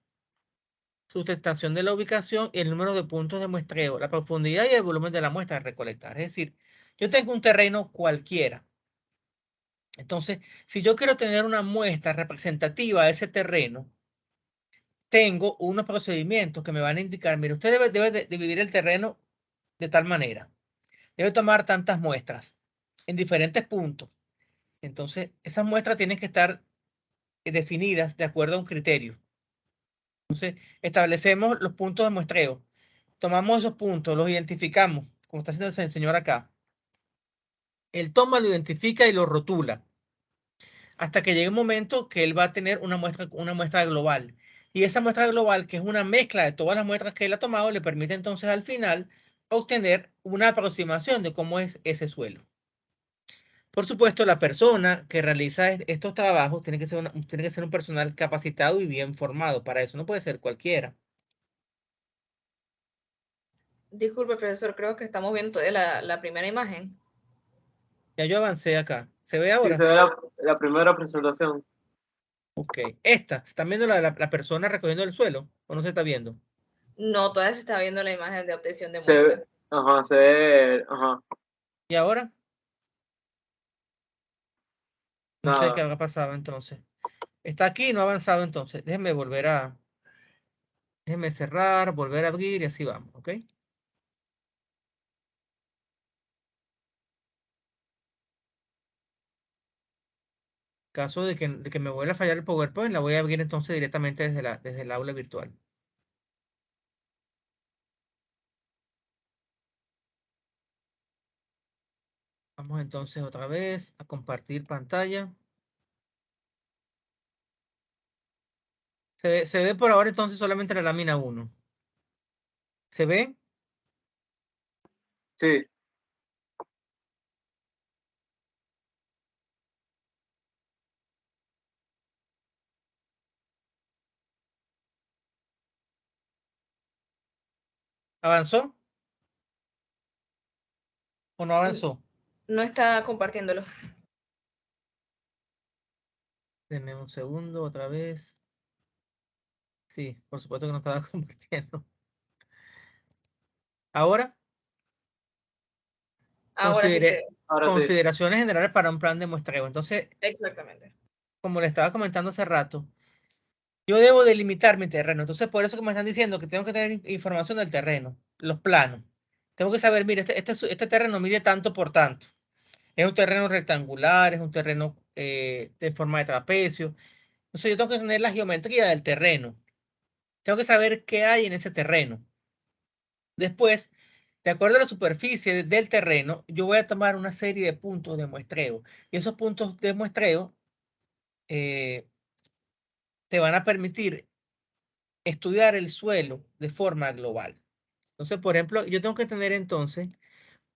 sustentación de la ubicación y el número de puntos de muestreo, la profundidad y el volumen de la muestra a recolectar. Es decir, yo tengo un terreno cualquiera. Entonces, si yo quiero tener una muestra representativa de ese terreno, tengo unos procedimientos que me van a indicar, mire, usted debe dividir el terreno de tal manera. Debe tomar tantas muestras en diferentes puntos. Entonces, esas muestras tienen que estar definidas de acuerdo a un criterio. Entonces, establecemos los puntos de muestreo. Tomamos esos puntos, los identificamos, como está haciendo el señor acá. Él toma, lo identifica y lo rotula. Hasta que llegue un momento que él va a tener una muestra global. Y esa muestra global, que es una mezcla de todas las muestras que él ha tomado, le permite entonces al final obtener una aproximación de cómo es ese suelo. Por supuesto, la persona que realiza estos trabajos tiene que ser un personal capacitado y bien formado. Para eso no puede ser cualquiera. Disculpe, profesor, creo que estamos viendo todavía la primera imagen. Ya yo avancé acá. ¿Se ve Sí ahora? se ve la primera presentación. Ok. Esta, ¿se están viendo la persona recogiendo el suelo? ¿O no se está viendo? No, todavía se está viendo la imagen de obtención de Se ve, muestras. ajá, se ve, ajá, ¿Y ahora? No sé qué nada. habrá pasado entonces. Está aquí y no ha avanzado entonces. Déjenme cerrar, volver a abrir y así vamos, ¿ok? Caso de que me vuelva a fallar el PowerPoint, la voy a abrir entonces directamente desde el aula virtual. Vamos entonces otra vez a compartir pantalla. Se ve por ahora entonces solamente la lámina 1. ¿Se ve? Sí, ¿Avanzó? ¿O no avanzó? No está compartiéndolo. Denme un segundo otra vez. Sí, por supuesto que no estaba compartiendo. Ahora, Ahora sí se ve. ahora sí. consideraciones generales para un plan de muestreo. Entonces, Exactamente. como le estaba comentando hace rato, yo debo delimitar mi terreno. Entonces, por eso que me están diciendo que tengo que tener información del terreno, los planos. Tengo que saber, mire, este terreno mide tanto por tanto. Es un terreno rectangular, es un terreno de forma de trapecio. Entonces, yo tengo que tener la geometría del terreno. Tengo que saber qué hay en ese terreno. Después, de acuerdo a la superficie del terreno, yo voy a tomar una serie de puntos de muestreo. Y esos puntos de muestreo te van a permitir estudiar el suelo de forma global. Entonces, por ejemplo, yo tengo que tener entonces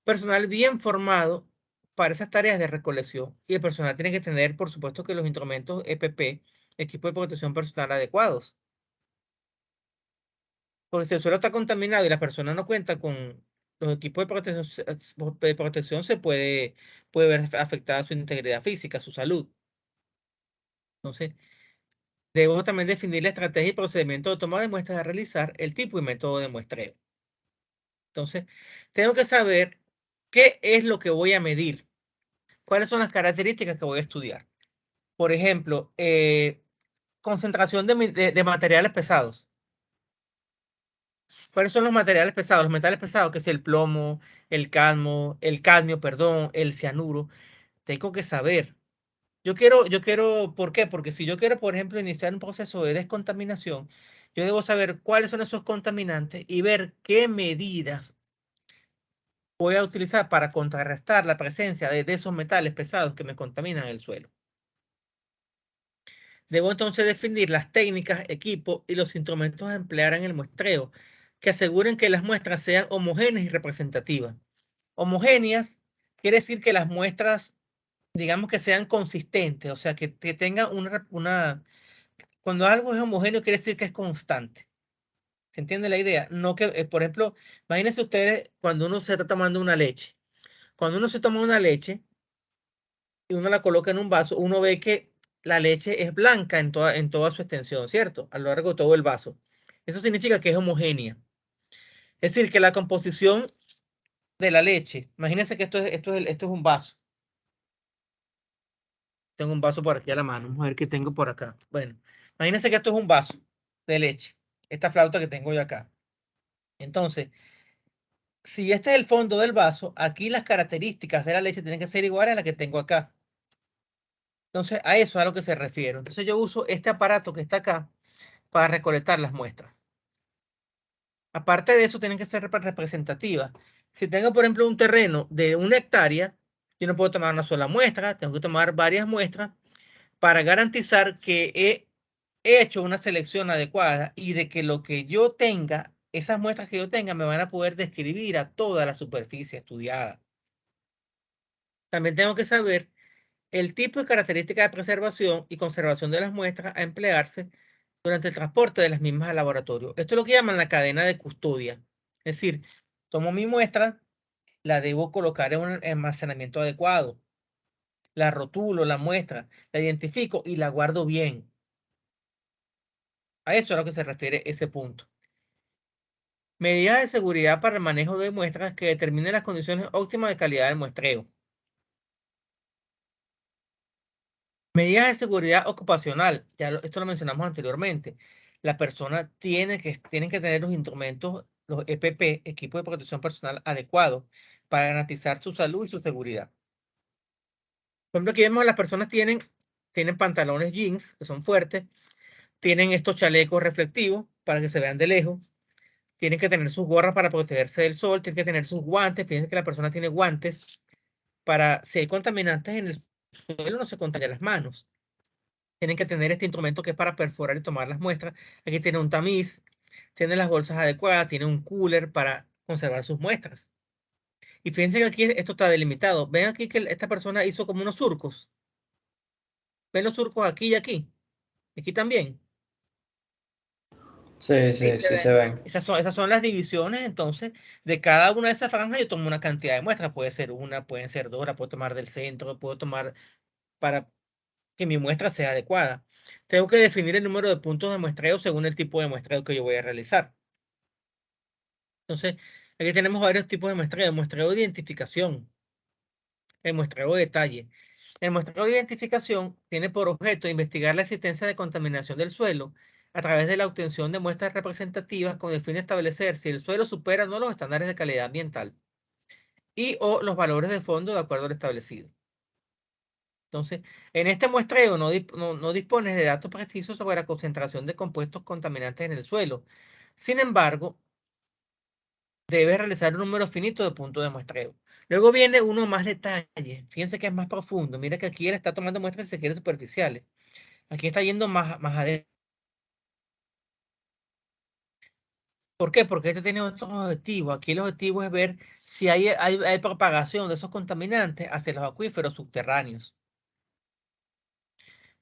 personal bien formado para esas tareas de recolección. Y el personal tiene que tener, por supuesto, que los instrumentos EPP, equipo de protección personal adecuados. Porque si el suelo está contaminado y la persona no cuenta con los equipos de protección puede ver afectada su integridad física, su salud. Entonces, debo también definir la estrategia y procedimiento de toma de muestras a realizar, el tipo y método de muestreo. Entonces, tengo que saber qué es lo que voy a medir, cuáles son las características que voy a estudiar. Por ejemplo, concentración de materiales pesados. ¿Cuáles son los materiales pesados? Los metales pesados, que es el plomo, el cadmio, perdón, el cianuro. Tengo que saber. Yo quiero, ¿por qué? Porque si yo quiero, por ejemplo, iniciar un proceso de descontaminación, yo debo saber cuáles son esos contaminantes y ver qué medidas voy a utilizar para contrarrestar la presencia de esos metales pesados que me contaminan el suelo. Debo entonces definir las técnicas, equipos y los instrumentos a emplear en el muestreo que aseguren que las muestras sean homogéneas y representativas. Homogéneas quiere decir que las muestras, digamos, que sean consistentes, o sea, que tengan cuando algo es homogéneo quiere decir que es constante. ¿Se entiende la idea? No que, por ejemplo, imagínense ustedes cuando uno se está tomando una leche. Cuando uno se toma una leche y uno la coloca en un vaso, uno ve que la leche es blanca en toda su extensión, ¿cierto? A lo largo de todo el vaso. Eso significa que es homogénea. Es decir, que la composición de la leche, imagínense que esto es un vaso. Tengo un vaso por aquí a la mano. Vamos a ver qué tengo por acá. Bueno, imagínense que esto es un vaso de leche. Esta flauta que tengo yo acá. Entonces, si este es el fondo del vaso, aquí las características de la leche tienen que ser iguales a las que tengo acá. Entonces, a eso es a lo que se refiere. Entonces, yo uso este aparato que está acá para recolectar las muestras. Aparte de eso, tienen que ser representativas. Si tengo, por ejemplo, un terreno de 1 hectárea, yo no puedo tomar una sola muestra, tengo que tomar varias muestras para garantizar que he hecho una selección adecuada y de que lo que yo tenga, esas muestras que yo tenga, me van a poder describir a toda la superficie estudiada. También tengo que saber el tipo y características de preservación y conservación de las muestras a emplearse durante el transporte de las mismas al laboratorio. Esto es lo que llaman la cadena de custodia. Es decir, tomo mi muestra, la debo colocar en un almacenamiento adecuado, la rotulo, la muestra, la identifico y la guardo bien. A eso es a lo que se refiere ese punto. Medidas de seguridad para el manejo de muestras que determinen las condiciones óptimas de calidad del muestreo. Medidas de seguridad ocupacional. Esto lo mencionamos anteriormente. La persona tienen que tener los instrumentos, los EPP, equipo de protección personal adecuados para garantizar su salud y su seguridad. Por ejemplo, aquí vemos que las personas tienen pantalones jeans que son fuertes, tienen estos chalecos reflectivos para que se vean de lejos, tienen que tener sus gorras para protegerse del sol, tienen que tener sus guantes. Fíjense que la persona tiene guantes para, si hay contaminantes en el suelo, no se contaminen las manos. Tienen que tener este instrumento que es para perforar y tomar las muestras. Aquí tiene un tamiz, tiene las bolsas adecuadas, tiene un cooler para conservar sus muestras. Y fíjense que aquí esto está delimitado. Ven aquí que esta persona hizo como unos surcos. ¿Ven los surcos aquí y aquí? Aquí también. Sí, Sí, sí, sí se ven. Esas son las divisiones, entonces, de cada una de esas franjas yo tomo una cantidad de muestras. Puede ser una, pueden ser dos, la puedo tomar del centro, puedo tomar para que mi muestra sea adecuada. Tengo que definir el número de puntos de muestreo según el tipo de muestreo que yo voy a realizar. Entonces, aquí tenemos varios tipos de muestreo. Muestreo de identificación, el muestreo de detalle. El muestreo de identificación tiene por objeto investigar la existencia de contaminación del suelo a través de la obtención de muestras representativas con el fin de establecer si el suelo supera o no los estándares de calidad ambiental y o los valores de fondo de acuerdo al establecido. Entonces, en este muestreo no dispones de datos precisos sobre la concentración de compuestos contaminantes en el suelo. Sin embargo, debes realizar un número finito de puntos de muestreo. Luego viene uno más detalle. Fíjense que es más profundo. Mira que aquí él está tomando muestras, si se quiere, superficiales. Aquí está yendo más adentro. ¿Por qué? Porque este tiene otros objetivos. Aquí el objetivo es ver si hay propagación de esos contaminantes hacia los acuíferos subterráneos.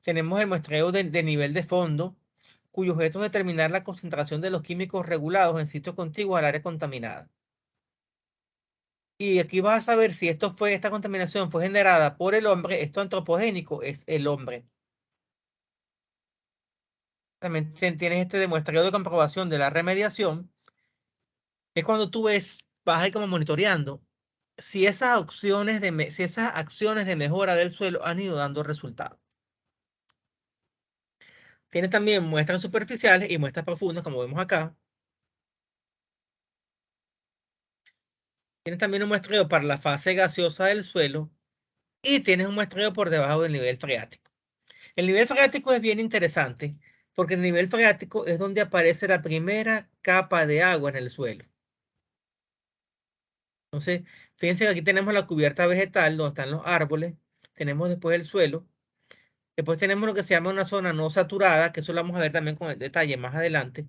Tenemos el muestreo de nivel de fondo, cuyo objeto es determinar la concentración de los químicos regulados en sitios contiguos al área contaminada. Y aquí vas a saber si esta contaminación fue generada por el hombre. Esto antropogénico es el hombre. También tienes este demuestreo de comprobación de la remediación. Es cuando tú vas ahí como monitoreando si esas acciones de mejora del suelo han ido dando resultados. Tiene también muestras superficiales y muestras profundas, como vemos acá. Tiene también un muestreo para la fase gaseosa del suelo y tienes un muestreo por debajo del nivel freático. El nivel freático es bien interesante porque el nivel freático es donde aparece la primera capa de agua en el suelo. Entonces, fíjense que aquí tenemos la cubierta vegetal donde están los árboles, tenemos después el suelo, después tenemos lo que se llama una zona no saturada, que eso lo vamos a ver también con el detalle más adelante.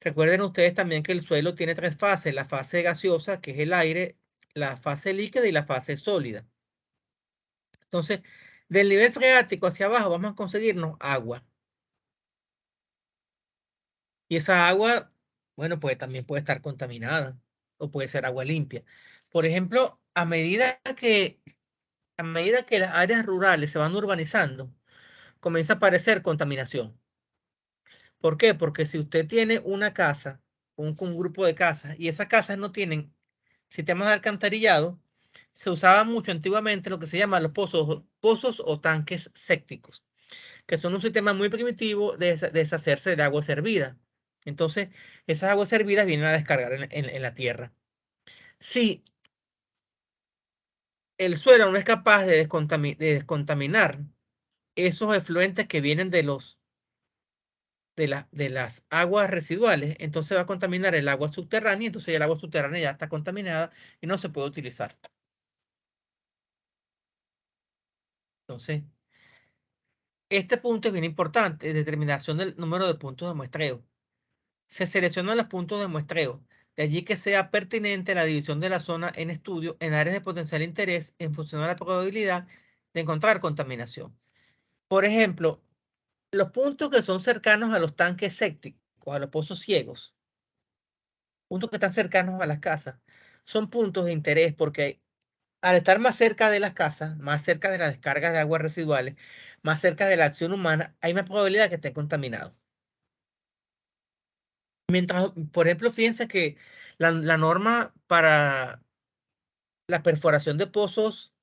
Recuerden ustedes también que el suelo tiene tres fases, la fase gaseosa, que es el aire, la fase líquida y la fase sólida. Entonces, del nivel freático hacia abajo vamos a conseguirnos agua. Y esa agua, bueno, pues también puede estar contaminada o puede ser agua limpia. Por ejemplo, a medida que las áreas rurales se van urbanizando, comienza a aparecer contaminación. ¿Por qué? Porque si usted tiene una casa, un grupo de casas, y esas casas no tienen sistemas de alcantarillado, se usaba mucho antiguamente lo que se llama los pozos o tanques sépticos, que son un sistema muy primitivo de deshacerse de agua servida. Entonces, esas aguas servidas vienen a descargar en la tierra. Si el suelo no es capaz de descontaminar esos efluentes que vienen de las aguas residuales, entonces va a contaminar el agua subterránea, entonces el agua subterránea ya está contaminada y no se puede utilizar. Entonces, este punto es bien importante, determinación del número de puntos de muestreo. Se seleccionan los puntos de muestreo, de allí que sea pertinente la división de la zona en estudio en áreas de potencial interés en función de la probabilidad de encontrar contaminación. Por ejemplo, los puntos que son cercanos a los tanques sépticos, a los pozos ciegos, puntos que están cercanos a las casas, son puntos de interés porque al estar más cerca de las casas, más cerca de las descargas de aguas residuales, más cerca de la acción humana, hay más probabilidad de que esté contaminado. Mientras, por ejemplo, fíjense que la norma para la perforación de pozos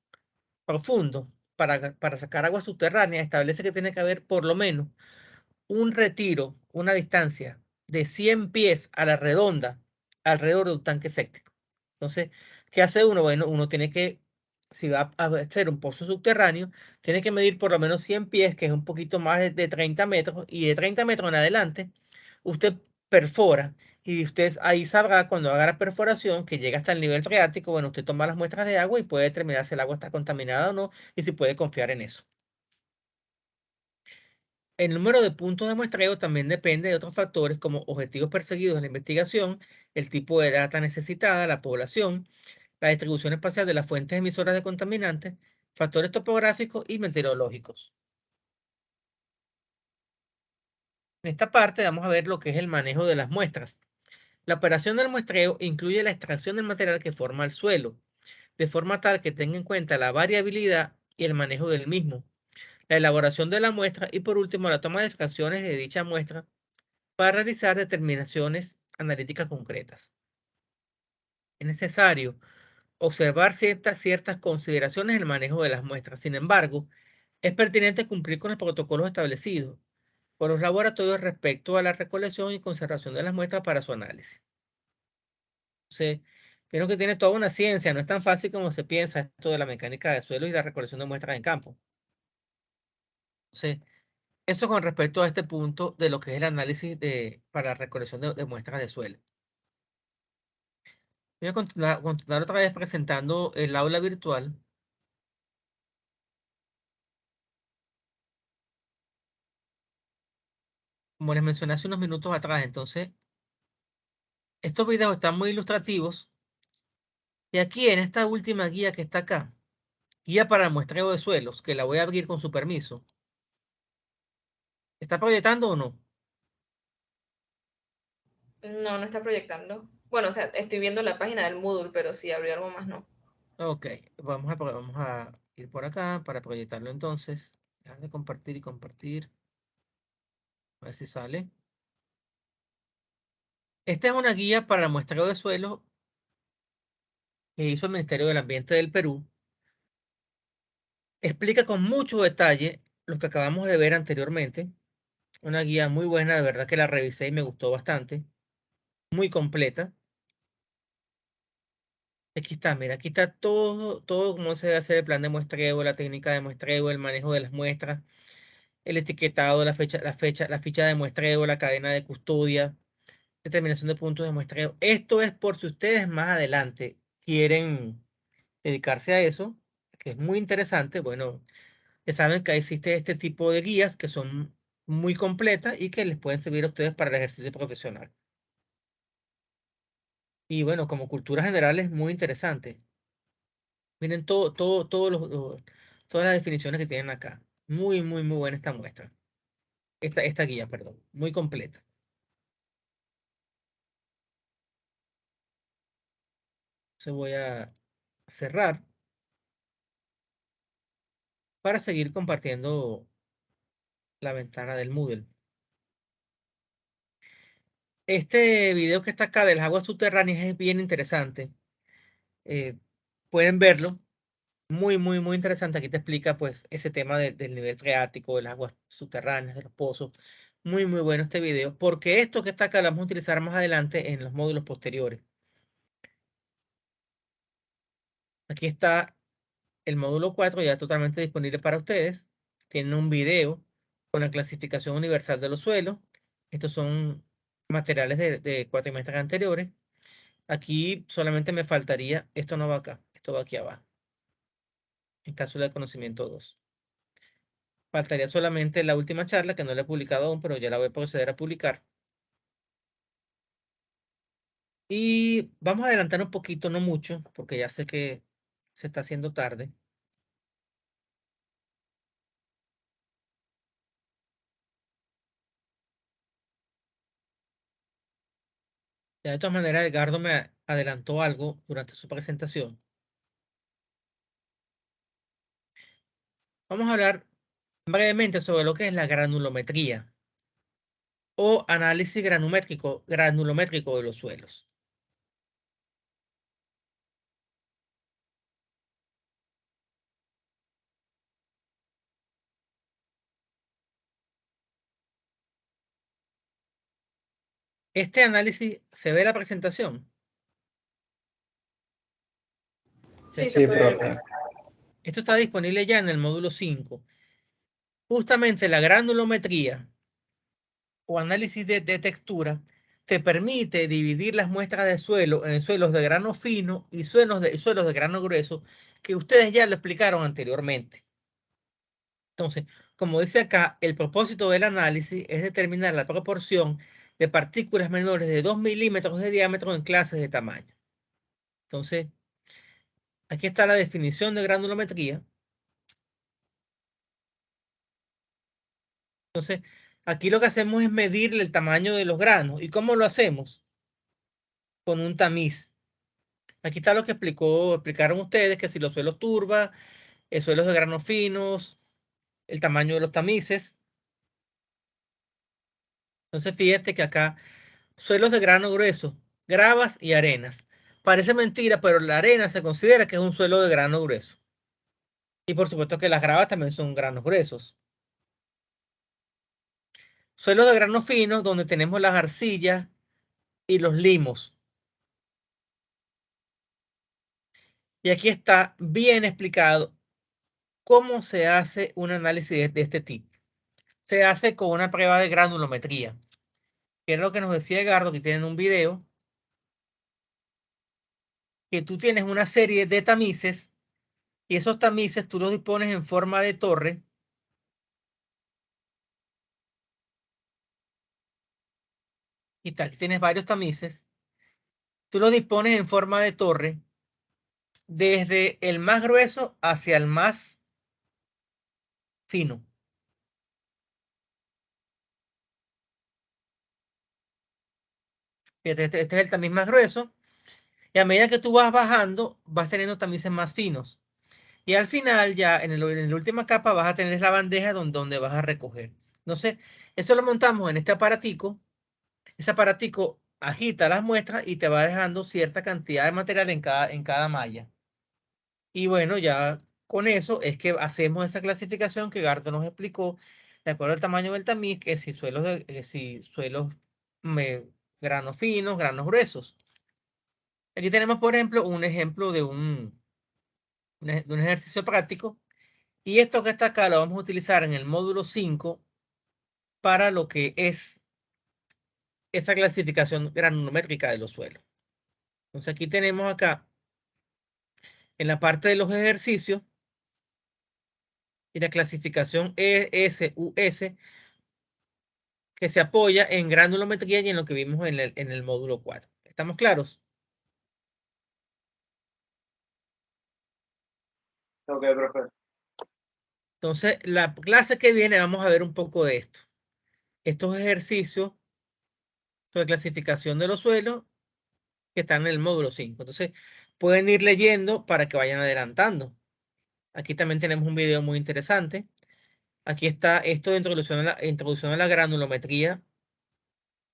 profundos para sacar agua subterránea establece que tiene que haber por lo menos un retiro, una distancia de 100 pies a la redonda alrededor de un tanque séptico. Entonces, ¿qué hace uno? Bueno, uno tiene que, si va a hacer un pozo subterráneo, tiene que medir por lo menos 100 pies, que es un poquito más de 30 metros, y de 30 metros en adelante, usted perfora. Y usted ahí sabrá cuando haga la perforación que llega hasta el nivel freático, bueno, usted toma las muestras de agua y puede determinar si el agua está contaminada o no y si puede confiar en eso. El número de puntos de muestreo también depende de otros factores como objetivos perseguidos en la investigación, el tipo de data necesitada, la población, la distribución espacial de las fuentes emisoras de contaminantes, factores topográficos y meteorológicos. En esta parte vamos a ver lo que es el manejo de las muestras. La operación del muestreo incluye la extracción del material que forma el suelo, de forma tal que tenga en cuenta la variabilidad y el manejo del mismo, la elaboración de la muestra y por último la toma de fracciones de dicha muestra para realizar determinaciones analíticas concretas. Es necesario observar ciertas consideraciones en el manejo de las muestras. Sin embargo, es pertinente cumplir con los protocolos establecidos por los laboratorios respecto a la recolección y conservación de las muestras para su análisis. Entonces, creo que tiene toda una ciencia, no es tan fácil como se piensa esto de la mecánica de suelo y la recolección de muestras en campo. Entonces, eso con respecto a este punto de lo que es el análisis para la recolección de muestras de suelo. Voy a continuar otra vez presentando el aula virtual. Como les mencioné hace unos minutos atrás, entonces, estos videos están muy ilustrativos. Y aquí en esta última guía que está acá, guía para el muestreo de suelos, que la voy a abrir con su permiso. ¿Está proyectando o no? No, no está proyectando. Bueno, o sea, estoy viendo la página del Moodle, pero si abrió algo más, no. Ok, vamos a ir por acá para proyectarlo entonces. Dejar de compartir y compartir. A ver si sale. Esta es una guía para el muestreo de suelos que hizo el Ministerio del Ambiente del Perú. Explica con mucho detalle lo que acabamos de ver anteriormente. Una guía muy buena, de verdad que la revisé y me gustó bastante. Muy completa. Aquí está, mira, aquí está todo cómo se debe hacer el plan de muestreo, la técnica de muestreo, el manejo de las muestras, el etiquetado, la ficha de muestreo, la cadena de custodia, determinación de puntos de muestreo. Esto es por si ustedes más adelante quieren dedicarse a eso, que es muy interesante. Bueno, ya saben que existe este tipo de guías que son muy completas y que les pueden servir a ustedes para el ejercicio profesional. Y bueno, como cultura general es muy interesante. Miren todas las definiciones que tienen acá. Muy buena esta muestra. Esta guía, perdón. Muy completa. Entonces voy a cerrar para seguir compartiendo la ventana del Moodle. Este video que está acá de las aguas subterráneas es bien interesante. Pueden verlo. Muy interesante. Aquí te explica pues ese tema del nivel freático, de las aguas subterráneas, de los pozos. Muy bueno este video, porque esto que está acá lo vamos a utilizar más adelante en los módulos posteriores. Aquí está el módulo 4 ya totalmente disponible para ustedes. Tienen un video con la clasificación universal de los suelos. Estos son materiales de cuatrimestres anteriores. Aquí solamente me faltaría, esto no va acá, esto va aquí abajo, en cápsula de conocimiento 2. Faltaría solamente la última charla que no la he publicado aún, pero ya la voy a proceder a publicar. Y vamos a adelantar un poquito, no mucho, porque ya sé que se está haciendo tarde. Ya de todas maneras, Edgardo me adelantó algo durante su presentación. Vamos a hablar brevemente sobre lo que es la granulometría o análisis granulométrico de los suelos. Este análisis, ¿se ve la presentación? Sí, Sí, se puede ver. profe. Esto está disponible ya en el módulo 5. Justamente la granulometría o análisis de textura te permite dividir las muestras de suelo en suelos de grano fino y suelos de grano grueso, que ustedes ya lo explicaron anteriormente. Entonces, como dice acá, el propósito del análisis es determinar la proporción de partículas menores de 2 milímetros de diámetro en clases de tamaño. Entonces, aquí está la definición de granulometría. Entonces, aquí lo que hacemos es medir el tamaño de los granos. ¿Y cómo lo hacemos? Con un tamiz. Aquí está lo que explicaron ustedes, que si los suelos turba, suelos de granos finos, el tamaño de los tamices. Entonces, fíjate que acá, suelos de grano grueso, gravas y arenas. Parece mentira, pero la arena se considera que es un suelo de grano grueso. Y por supuesto que las gravas también son granos gruesos. Suelos de grano fino, donde tenemos las arcillas y los limos. Y aquí está bien explicado cómo se hace un análisis de este tipo. Se hace con una prueba de granulometría, que es lo que nos decía Edgardo, que tienen un video, que tú tienes una serie de tamices y esos tamices tú los dispones en forma de torre. Y tal, aquí tienes varios tamices. Tú los dispones en forma de torre desde el más grueso hacia el más fino. Fíjate, este es el tamiz más grueso. Y a medida que tú vas bajando, vas teniendo tamices más finos. Y al final, ya en la última capa, vas a tener la bandeja donde vas a recoger. Entonces, eso lo montamos en este aparatico. Ese aparatico agita las muestras y te va dejando cierta cantidad de material en cada malla. Y bueno, ya con eso es que hacemos esa clasificación que Garto nos explicó de acuerdo al tamaño del tamiz, que si suelos, granos finos, granos gruesos. Aquí tenemos, por ejemplo, un ejemplo de un ejercicio práctico. Y esto que está acá lo vamos a utilizar en el módulo 5 para lo que es esa clasificación granulométrica de los suelos. Entonces aquí tenemos acá, en la parte de los ejercicios, y la clasificación ESUS, que se apoya en granulometría y en lo que vimos en el módulo 4. ¿Estamos claros? Ok, profe. Entonces, la clase que viene vamos a ver un poco de esto. Estos ejercicios de clasificación de los suelos que están en el módulo 5. Entonces, pueden ir leyendo para que vayan adelantando. Aquí también tenemos un video muy interesante. Aquí está esto de introducción a la granulometría.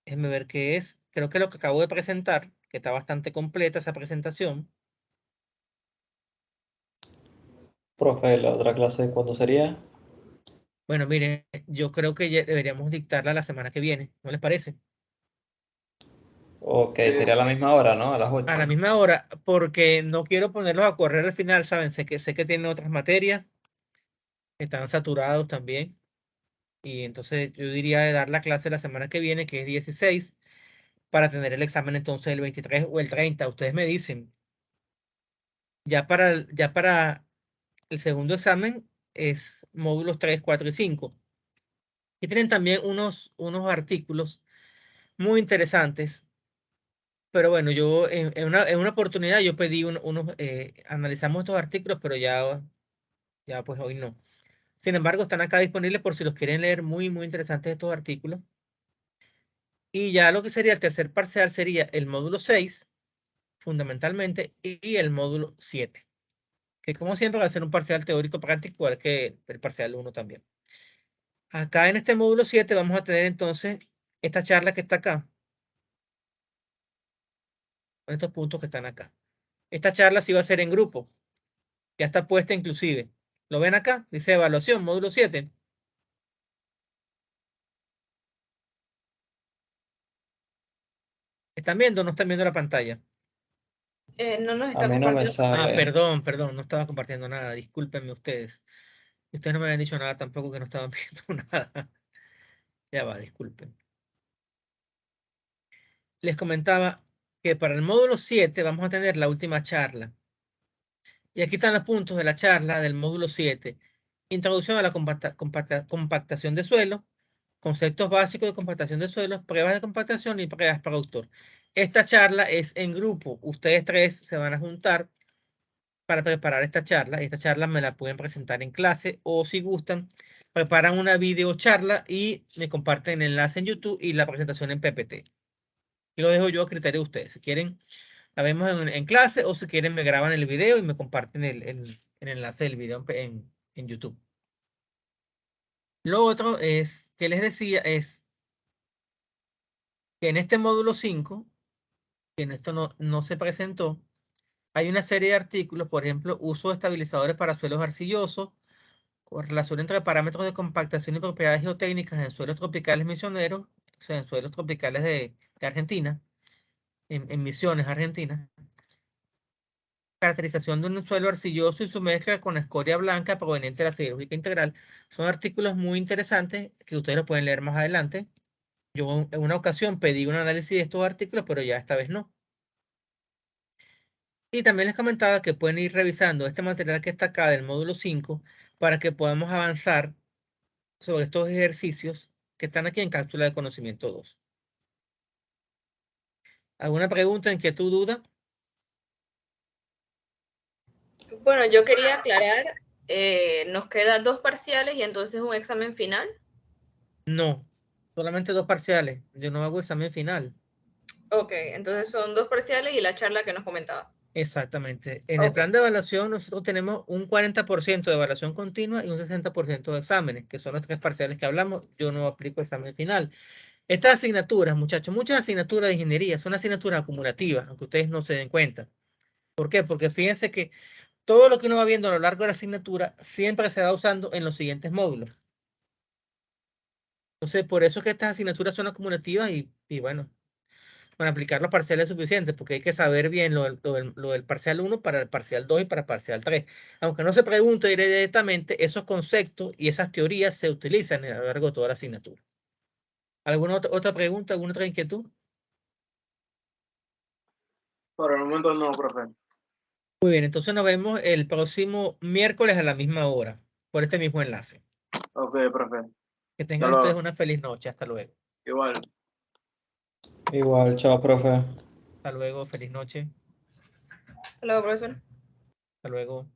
Déjenme ver qué es. Creo que lo que acabo de presentar, que está bastante completa esa presentación. Profe, ¿la otra clase cuándo sería? Bueno, miren, yo creo que ya deberíamos dictarla la semana que viene. ¿No les parece? Ok, sería a la misma hora, ¿no? A las A la 8. misma hora, porque no quiero ponerlos a correr al final, ¿saben? Sé que tienen otras materias, están saturados también. Y entonces yo diría de dar la clase la semana que viene, que es 16, para tener el examen entonces el 23 o el 30. Ustedes me dicen. Ya para el segundo examen es módulos 3, 4 y 5. Y tienen también unos artículos muy interesantes. Pero bueno, yo en una oportunidad yo pedí analizamos estos artículos, pero ya pues hoy no. Sin embargo, están acá disponibles por si los quieren leer, muy, muy interesantes estos artículos. Y ya lo que sería el tercer parcial sería el módulo 6, fundamentalmente, y el módulo 7, que como siempre va a ser un parcial teórico práctico, igual que el parcial 1 también. Acá en este módulo 7 vamos a tener entonces esta charla que está acá, con estos puntos que están acá. Esta charla sí va a ser en grupo, ya está puesta inclusive. ¿Lo ven acá? Dice evaluación, módulo 7. ¿Están viendo o no están viendo la pantalla? No nos A está mí no me compartiendo. Ah, sale. perdón, no estaba compartiendo nada, discúlpenme ustedes. Ustedes no me habían dicho nada tampoco, que no estaban viendo nada. Ya va, disculpen. Les comentaba que para el módulo 7 vamos a tener la última charla. Y aquí están los puntos de la charla del módulo 7. Introducción a la compactación de suelo, conceptos básicos de compactación de suelos, pruebas de compactación y pruebas para autor. Esta charla es en grupo. Ustedes tres se van a juntar para preparar esta charla. Esta charla me la pueden presentar en clase o si gustan, preparan una video charla y me comparten el enlace en YouTube y la presentación en PPT. Y lo dejo yo a criterio de ustedes. Si quieren, la vemos en clase o si quieren, me graban el video y me comparten el enlace del video en YouTube. Lo otro es, que les decía, es que en este módulo 5, que en esto no se presentó, hay una serie de artículos, por ejemplo, uso de estabilizadores para suelos arcillosos, correlación entre parámetros de compactación y propiedades geotécnicas en suelos tropicales misioneros, o sea, en suelos tropicales de Argentina, en Misiones, Argentina. Caracterización de un suelo arcilloso y su mezcla con escoria blanca proveniente de la siderúrgica integral. Son artículos muy interesantes que ustedes lo pueden leer más adelante. Yo en una ocasión pedí un análisis de estos artículos, pero ya esta vez no. Y también les comentaba que pueden ir revisando este material que está acá del módulo 5 para que podamos avanzar sobre estos ejercicios que están aquí en cápsula de conocimiento 2. ¿Alguna pregunta, inquietud, duda? Bueno, yo quería aclarar, nos quedan 2 parciales y entonces un examen final. No, solamente 2 parciales. Yo no hago examen final. Ok, entonces son 2 parciales y la charla que nos comentaba. Exactamente. En el Ok, plan de evaluación nosotros tenemos un 40% de evaluación continua y un 60% de exámenes, que son los 3 parciales que hablamos. Yo no aplico examen final. Estas asignaturas, muchachos, muchas asignaturas de ingeniería son asignaturas acumulativas, aunque ustedes no se den cuenta. ¿Por qué? Porque fíjense que todo lo que uno va viendo a lo largo de la asignatura siempre se va usando en los siguientes módulos. Entonces, por eso es que estas asignaturas son acumulativas y bueno, para aplicar los parciales es suficiente, porque hay que saber bien lo del parcial 1 para el parcial 2 y para el parcial 3. Aunque no se pregunte directamente, esos conceptos y esas teorías se utilizan a lo largo de toda la asignatura. ¿Alguna otra pregunta, alguna otra inquietud? Por el momento no, profe. Muy bien, entonces nos vemos el próximo miércoles a la misma hora, por este mismo enlace. Ok, profe. Que tengan Hasta ustedes luego. una feliz noche. Hasta luego. Igual. Igual, chao, profe. Hasta luego, feliz noche. Hasta luego, profesor. Hasta luego.